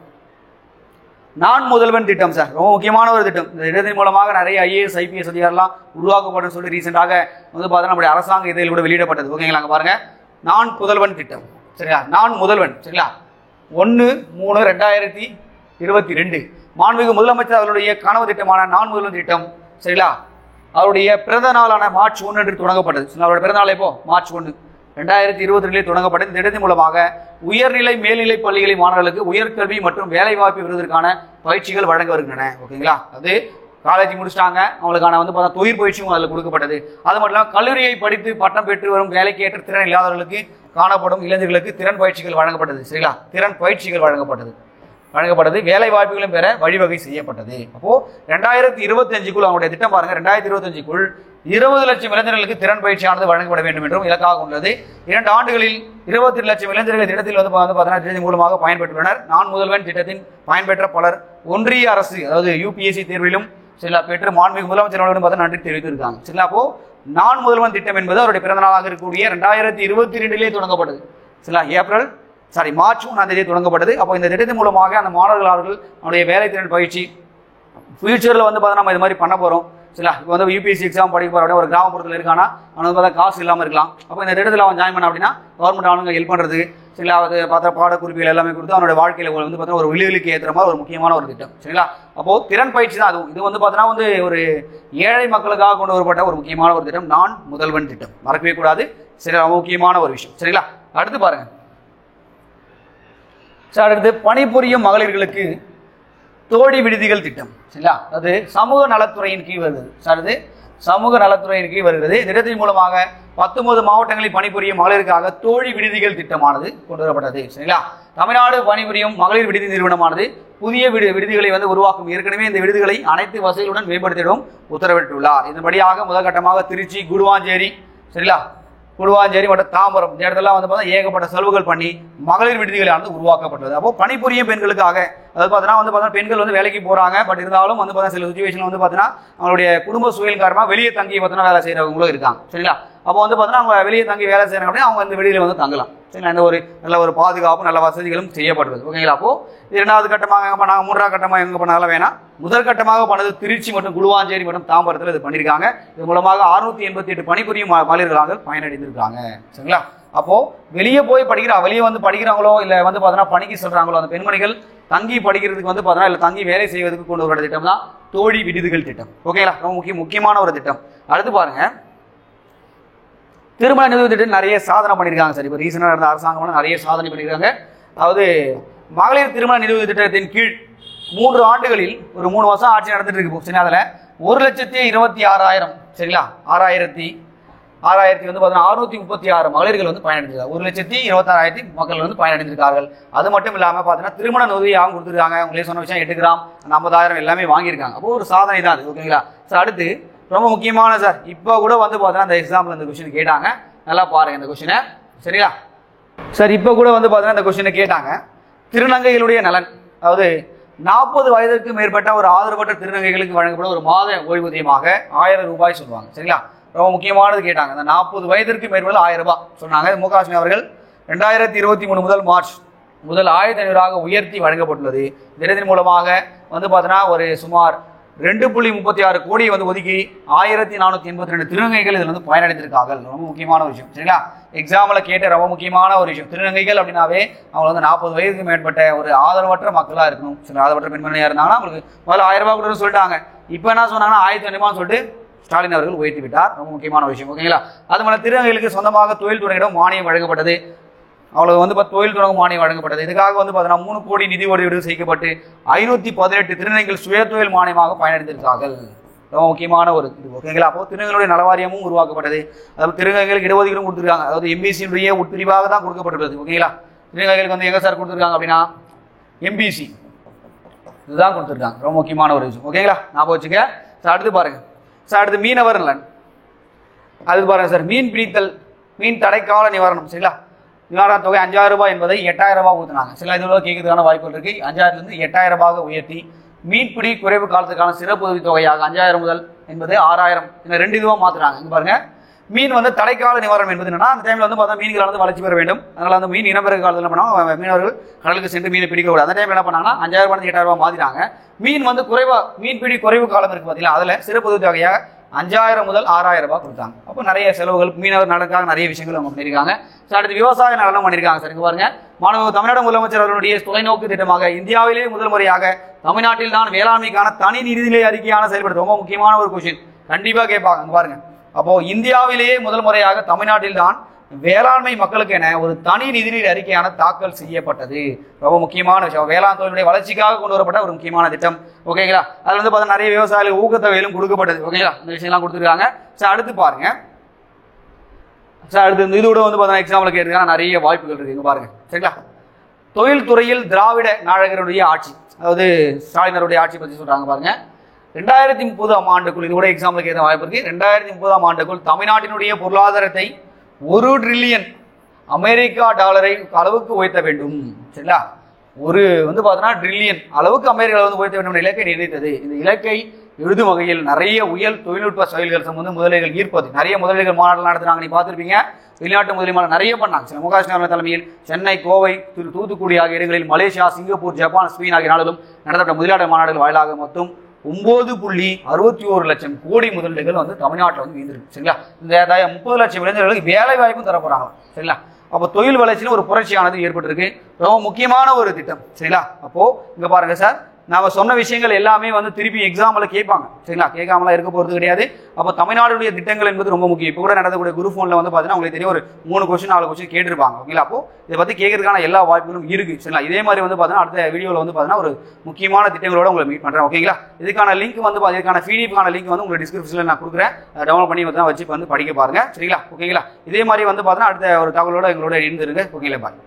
நான் முதல்வன் திட்டம் சார். ரொம்ப முக்கியமான ஒரு திட்டம். இந்த திட்டத்தின் மூலமாக நிறைய IAS IPS அதிகாரிலாம் உருவாக்கப்படும் சொல்லி ரீசெண்டாக வந்து பார்த்தீங்கன்னா நம்முடைய அரசாங்க இதில் கூட வெளியிடப்பட்டது. ஓகேங்களா, அங்கே பாருங்க நான் முதல்வன் திட்டம் சரிங்களா. நான் முதல்வன் சரிங்களா 1/3/2022 மாண்புமிகு முதலமைச்சர் அவருடைய கனவு திட்டமான நான் முதல்வன் திட்டம் சரிங்களா அவருடைய பிறந்த நாளான மார்ச் 1 என்று தொடங்கப்பட்டது. அவருடைய பிறந்த நாள் எப்போ மார்ச் 1 2022 தொடங்கப்பட்டது. இந்த திட்டத்தின் மூலமாக உயர்நிலை மேல்நிலை பள்ளிகளை மாணவர்களுக்கு உயர்கல்வி மற்றும் வேலைவாய்ப்பு பெறுவதற்கான பயிற்சிகள் வழங்க வருகின்றன. ஓகேங்களா, அது காலேஜ் முடிச்சிட்டாங்க அவங்களுக்கான வந்து பார்த்தா தொழில் பயிற்சியும் அதில் கொடுக்கப்பட்டது. அது மட்டும் இல்லாமல் கல்லூரியை படித்து பட்டம் பெற்று வரும் வேலைக்கேற்ற திறன் இல்லாதவர்களுக்கு காணப்படும் இளைஞர்களுக்கு திறன் பயிற்சிகள் வழங்கப்பட்டது சரிங்களா. திறன் பயிற்சிகள் வழங்கப்பட்டது வேலை வாய்ப்புகளும் பெற வழிவகை செய்யப்பட்டது. அப்போ 2025க்குள் அவங்களுடைய திட்டம் பாருங்க 2025க்குள் 20 லட்சம் இளைஞர்களுக்கு திறன் பயிற்சியானது வழங்கப்பட வேண்டும் என்றும் இலக்காக உள்ளது. 2 ஆண்டுகளில் 22 லட்சம் இளைஞர்கள் திட்டத்தில் வந்து பார்த்தீங்கன்னா திட்டத்தின் மூலமாக பயன்பெற்றுள்ளனர். நான் முதல்வன் திட்டத்தின் பயன்பெற்ற பலர் ஒன்றிய அரசு அதாவது UPSC தேர்விலும் சில பெற்று மாண்புமிகு முதலமைச்சர்களுடன் பார்த்து நன்றி தெரிவித்திருக்காங்க சரிங்களா. அப்போ நான் முதல்வன் திட்டம் என்பது அவருடைய பிறந்த நாளாக இருக்கக்கூடிய 2022 தொடங்கப்பட்டது சரிங்களா. மார்ச் 1 தொடங்கப்பட்டது. அப்போ இந்த திட்டத்தின் மூலமாக அந்த மாணவர்கள் அவருடைய வேலை திறன் பயிற்சி ஃபியூச்சரில் வந்து பார்த்தா நம்ம இது மாதிரி பண்ண போகிறோம் சரிங்களா. இப்போ வந்து UPSC எக்ஸாம் படிக்க போகிற ஒரு கிராமப்புறத்தில் இருக்கானா அவனுக்கு பார்த்தா காசு இல்லாமல் இருக்கலாம். அப்போ இந்த திட்டத்தில் அவன் ஜாயின் பண்ண அப்படின்னா கவர்மெண்ட் ஆளுங்க ஹெல்ப் பண்ணுறது சரிங்களா. அது பார்த்தா பாடக்குறிப்புகள் எல்லாமே கொடுத்து அவனுடைய வாழ்க்கையில் வந்து பார்த்தீங்கன்னா ஒரு விலைகளுக்கு ஏற்ற மாதிரி ஒரு முக்கியமான ஒரு திட்டம் சரிங்களா. அப்போது திறன் பயிற்சி தான் அதுவும். இது வந்து பார்த்தீங்கன்னா வந்து ஒரு ஏழை மக்களுக்காக கொண்டு வரப்பட்ட ஒரு முக்கியமான ஒரு திட்டம் நான் முதல்வன் திட்டம். மறக்கவே கூடாது சரி, முக்கியமான ஒரு விஷயம் சரிங்களா. அடுத்து பாருங்க சார் அடுத்து பணிபுரியும் மகளிர்களுக்கு தோழி விடுதிகள் திட்டம். சரிங்களா, அது சமூக நலத்துறையின் கீழ் வருகிறது. சார் அது சமூக நலத்துறையின் கீழ் வருகிறது. திட்டத்தின் மூலமாக 19 மாவட்டங்களில் பணிபுரியும் மகளிருக்காக தோழி விடுதிகள் திட்டமானது கொண்டு வரப்பட்டது. சரிங்களா, தமிழ்நாடு பணிபுரியும் மகளிர் விடுதி நிறுவனமானது புதிய விடுதிகளை உருவாக்கும். ஏற்கனவே இந்த விடுதிகளை அனைத்து வசதிகளுடன் மேம்படுத்திடும் உத்தரவிட்டுள்ளார். இதன்படியாக முதல் கட்டமாக திருச்சி, குடுவாஞ்சேரி, சரிங்களா, குடுவாஞ்சேரி மற்றும் தாம்பரம் இந்த இடத்துல ஏகப்பட்ட செலவுகள் பண்ணி மகளிர் விடுதிகளானது உருவாக்கப்பட்டது. அப்போ பணிபுரியும் பெண்களுக்காக, அதாவது பார்த்தீங்கன்னா பெண்கள் வேலைக்கு போறாங்க. பட் இருந்தாலும் சில சுச்சுவேஷன் பார்த்தீங்கன்னா அவங்களுடைய குடும்ப சூழல் காரணமாக வெளியே தங்கி வேலை செய்யறவங்களும் இருக்காங்க. சரிங்களா, அப்போ பார்த்தீங்கன்னா அவங்க வெளியே தங்கி வேலை செய்யறாங்க அப்படின்னா அவங்க இந்த விடுதியில தங்கலாம். சரிங்களா, இந்த ஒரு நல்ல ஒரு பாதுகாப்பு நல்ல வசதிகளும் செய்யப்படுது. ஓகேங்களா, அப்போ இரண்டாவது கட்டமாக எங்க பண்ணாங்க, மூன்றாவது கட்டமாக எங்க பண்ணாலும் வேணாம். முதல் கட்டமாக பண்ணது திருச்சி மற்றும் குடுவாஞ்சேரி மற்றும் தாம்பரத்தில் இது பண்ணியிருக்காங்க. இது மூலமாக 688 பணிபுரியும் மகளிர்களாக பயனடைந்திருக்காங்க. சரிங்களா, அப்போ வெளியே போய் வெளியே படிக்கிறவங்களோ இல்லை பார்த்தீங்கன்னா பணிக்கு செல்றாங்களோ அந்த பெண்மணிகள் தங்கி படிக்கிறதுக்கு பார்த்தீங்கன்னா இல்லை தங்கி வேலை செய்வதற்கு கொண்டு வர திட்டம் தான் தோழி விடுதிகள் திட்டம். ஓகேங்களா, ரொம்ப முக்கியமான ஒரு திட்டம். அடுத்து பாருங்க, திருமண நிதி திட்டம் நிறைய சாதனை பண்ணியிருக்காங்க. சார் இப்போ ரீசெண்டாக நடந்த அரசாங்கம் நிறைய சாதனை பண்ணியிருக்காங்க. அதாவது மகளிர் திருமண நிதி திட்டத்தின் கீழ் 3 ஆண்டுகளில் ஒரு 3 வருஷம் ஆட்சி நடந்துட்டு இருக்கு. சரி, அதில் 1,26,000 சரிங்களா 6,636 மகளிர்கள் பயனடைஞ்சிருக்காங்க. 1,26,000 மக்கள் பயனடைந்திருக்கார்கள். அது மட்டும் இல்லாமல் பார்த்தீங்கன்னா திருமண நிதியாகவும் கொடுத்துருக்காங்க. உங்களே சொன்ன விஷயம் 8 கிராம் 50,000 எல்லாமே வாங்கியிருக்காங்க. அப்போ ஒரு சாதனை தான் அது. ஓகேங்களா சார், அடுத்து ரொம்ப முக்கியமான சார், இப்போ கூட பார்த்தீங்கன்னா அந்த எக்ஸாம்பிள் இந்த கொஸ்டின் கேட்டாங்க. நல்லா பாருங்க இந்த கொஸ்டினை. சரிங்களா சார், இப்போ கூட பார்த்தீங்கன்னா இந்த கொஸ்டினை கேட்டாங்க. திருநங்கைகளுடைய நலன், அதாவது 40 வயதிற்கு மேற்பட்ட ஒரு ஆதரவற்ற திருநங்கைகளுக்கு வழங்கப்படும் ஒரு மாத ஓய்வூதியமாக 1000 ரூபாய் சொல்லுவாங்க. சரிங்களா, ரொம்ப முக்கியமானது கேட்டாங்க. அந்த 40 வயதிற்கு மேற்பட்ட 1000 ரூபாய் சொன்னாங்க. மு.க. ஸ்டாலின் அவர்கள் 2023 முதல் மார்ச் முதல் 1500 உயர்த்தி வழங்கப்பட்டுள்ளது. இதன் மூலமாக பார்த்தீங்கன்னா ஒரு சுமார் 2.36 கோடியை ஒதுக்கி 1482 திருநங்கைகள் இதில் பயனடைந்திருக்கார்கள். ரொம்ப முக்கியமான ஒரு விஷயம். சரிங்களா, எக்ஸாம்பிள் கேட்ட ரொம்ப முக்கியமான ஒரு விஷயம். திருநங்கைகள் அப்படின்னாவே அவங்க 40 வயதுக்கு மேற்பட்ட ஒரு ஆதரவற்ற மக்களாக இருக்கணும். சரி, ஆதரவற்ற பெண்மணியாக இருந்தாங்கன்னா அவங்களுக்கு முதல்ல 1000 ரூபாய் கூட சொல்லிட்டாங்க. இப்போ என்ன சொன்னாங்கன்னா 1500 சொல்லிட்டு ஸ்டாலின் அவர்கள் உயர்த்தி விட்டார். ரொம்ப முக்கியமான விஷயம். ஓகேங்களா, அது மாதிரி திருநங்கைகளுக்கு சொந்தமாக தொழில் துறையிடம் மானியம் வழங்கப்பட்டது. அவங்களுக்கு தொழில் தொடங்கும் மானியம் வழங்கப்பட்டது. இதுக்காக பார்த்தீங்கன்னா 3 கோடி நிதி ஒதுக்கீடு செய்யப்பட்டு 518 திருநங்கைகள் சுய தொழில் மானியமாக பயனடைந்திருக்கார்கள். ரொம்ப முக்கியமான ஒரு இது. ஓகேங்களா, அப்போ திருநங்கைகளுடைய நலவாரியமும் உருவாக்கப்பட்டது. அதாவது திருநங்கைகளுக்கு இடஒதுக்கீடும் கொடுத்துருக்காங்க. அதாவது எம்பிசியுடைய உட்பிரிவாக தான் கொடுக்கப்பட்டுள்ளது. ஓகேங்களா, திருநங்கைகளுக்கு எங்க சார் கொடுத்துருக்காங்க அப்படின்னா எம்பிசி இதுதான் கொடுத்துருக்காங்க. ரொம்ப முக்கியமான ஒரு விஷயம். ஓகேங்களா, ஞாபகம் வச்சுக்க. சார் அடுத்து பாருங்க சார், அடுத்து மீனவர் நலன். அடுத்து பாருங்க சார், மீன் பிடித்தல் மீன் தடைக்கால நிவாரணம். சரிங்களா, நிவாரண தொகை 5000 ரூபாய் என்பதை 8000 ரூபாய் ஊற்றினாங்க. சில இதுல கேட்கறதுக்கான வாய்ப்புகள் இருக்கு. 5000 8000 ரூபாய் உயர்த்தி மீன்பிடி குறைவு காலத்துக்கான சிறப்பு உதவி தொகையாக 5000 முதல் என்பது 6000 இந்த 2 இதுவாக மாத்துறாங்க. இங்க பாருங்க, மீன் தடைக்கால நிவாரணம் என்பது என்னன்னா அந்த டைம்ல பார்த்தா மீன்கள் வளர்ச்சி பெற வேண்டும். அதனால மீன் இனப்பெருக்க காலத்தில் என்ன பண்ணாங்க, மீனவர்கள் கடலுக்கு சென்று மீனை பிடிக்க கூடாது. அந்த டைம்ல என்ன பண்ணாங்கன்னா 5000 8000 ரூபாய் மாத்திட்டாங்க. மீன் குறைவா மீன்பிடி குறைவு காலம் இருக்கு பார்த்தீங்களா, அதுல சிறப்பு உதவி தொகையாக 5000 முதல் 6000 ரூபாய் கொடுத்தாங்க. அப்போ நிறைய செலவுகள் மீனவர் நலனுக்காக நிறைய விஷயங்கள் அவங்க பண்ணியிருக்காங்க. அடுத்து விவசாய நலனும் பண்ணியிருக்காங்க. சரிங்க பாருங்க, தமிழ்நாடு முதலமைச்சர் அவர்களுடைய தொலைநோக்கு திட்டமாக இந்தியாவிலேயே முதல் முறையாக தமிழ்நாட்டில் தான் வேளாண்மைக்கான தனி நிதிநிலை அறிக்கையான செயல்படுது. ரொம்ப முக்கியமான ஒரு கொஸ்டின், கண்டிப்பா கேட்பாங்க. பாருங்க, அப்போ இந்தியாவிலேயே முதல் முறையாக தமிழ்நாட்டில் தான் வேளாண்மை மக்களுக்கு என ஒரு தனி நிதிநிலை அறிக்கையான தாக்கல் செய்யப்பட்டது. ரொம்ப முக்கியமான விஷயம். வேளாண் தொழிலுடைய வளர்ச்சிக்காக கொண்டு வரப்பட்ட ஒரு முக்கியமான திட்டம். ஓகேங்களா, அதுல பார்த்தா நிறைய விவசாயிகளுக்கு ஊக்கத்தொகையிலும் கொடுக்கப்பட்டது. ஓகேங்களா, இந்த விஷயம்லாம் கொடுத்துருக்காங்க. சார் அடுத்து பாருங்க சார், அடுத்து இதோட பார்த்தா எக்ஸாம்பிள் கேட்டுருக்காங்க. நிறைய வாய்ப்புகள் இருக்கு. இங்க பாருங்க. சரிங்களா, தொழில்துறையில் திராவிட நாயகருடைய ஆட்சி, அதாவது ஸ்டாலினருடைய ஆட்சி பற்றி சொல்றாங்க. பாருங்க, 2030 ஆண்டுக்குள் இது கூட எக்ஸாம்பிள் கேட்க வாய்ப்பு இருக்கு. 2030 ஆண்டுக்குள் தமிழ்நாட்டினுடைய பொருளாதாரத்தை 1 ட்ரில்லியன் அமெரிக்கா டாலரை அளவுக்கு உயர்த்த வேண்டும். சரிங்களா, ஒரு பார்த்தோன்னா ட்ரில்லியன் அளவுக்கு அமெரிக்கா உயர்த்த வேண்டும் இலக்கை நிர்ணயித்தது. இந்த இலக்கை எழுதும் வகையில் நிறைய உயர் தொழில்நுட்ப செயல்கள் முதலீடுகள் ஈர்ப்பது நிறைய முதலீடுகள் மாநாடுகள் நடத்துனாங்க. நீ பார்த்துருப்பீங்க. வெளிநாட்டு முதலீடு நிறைய பண்ணாங்க. மு.க. ஸ்டாலின் தலைமையில் சென்னை, கோவை, தூத்துக்குடி ஆகிய இடங்களில், மலேசியா, சிங்கப்பூர், ஜப்பான், ஸ்பெயின் ஆகிய நாடுகளும் நடத்தப்பட்ட முதலீட்டு மாநாடுகள் வாயிலாக மொத்தம் 9.61 லட்சம் கோடி முதலீடுகள் தமிழ்நாட்டில் வீழ்ந்திருக்கு. சரிங்களா, இந்த 30 லட்சம் இளைஞர்களுக்கு வேலை வாய்ப்பும் தரப்போறாங்க. சரிங்களா, அப்போ தொழில் வளர்ச்சியில் ஒரு புரட்சியானது ஏற்பட்டிருக்கு. ரொம்ப முக்கியமான ஒரு திட்டம். சரிங்களா, அப்போ இங்க பாருங்க சார், நாம சொன்ன விஷயங்கள் எல்லாமே வந்து திருப்பி எக்ஸாம்ல கேட்பாங்க. சரிங்களா, கேட்காமலாம் இருக்க போறது கிடையாது. அப்போ தமிழ்நாடுடைய திட்டங்கள் என்பது ரொம்ப முக்கியம். இப்போ கூட நடந்தக்கூடிய குரூப் 1ல வந்து பார்த்தீங்கன்னா உங்களுக்கு தெரியும் ஒரு 3 கொஸ்டின் 4 கொஸ்டின் கேட்டிருப்பாங்க. ஓகேங்களா, அப்போ இதை பத்தி கேட்கறதுக்கான எல்லா வாய்ப்புகளும் இருக்கு. சரிங்களா, இதே மாதிரி வந்து பார்த்தீங்கன்னா அடுத்த வீடியோவில் வந்து பார்த்தீங்கன்னா ஒரு முக்கியமான திட்டங்களோட உங்களை மீட் பண்றேன். ஓகேங்களா, இதுக்கான லிங்க் வந்து இதுக்கான பிடிஎஃப்கான லிங்க் வந்து உங்களுக்கு டிஸ்கிரிப்ஷனில் நான் கொடுக்குறேன். டவுன்லோட் பண்ணி வச்சு படிக்க பாருங்க. சரிங்களா, ஓகேங்களா, இதே மாதிரி வந்து பார்த்தீங்கன்னா அடுத்த ஒரு தகவலோட எங்களோட இணைந்திருங்க. ஓகேங்களா, பாய்.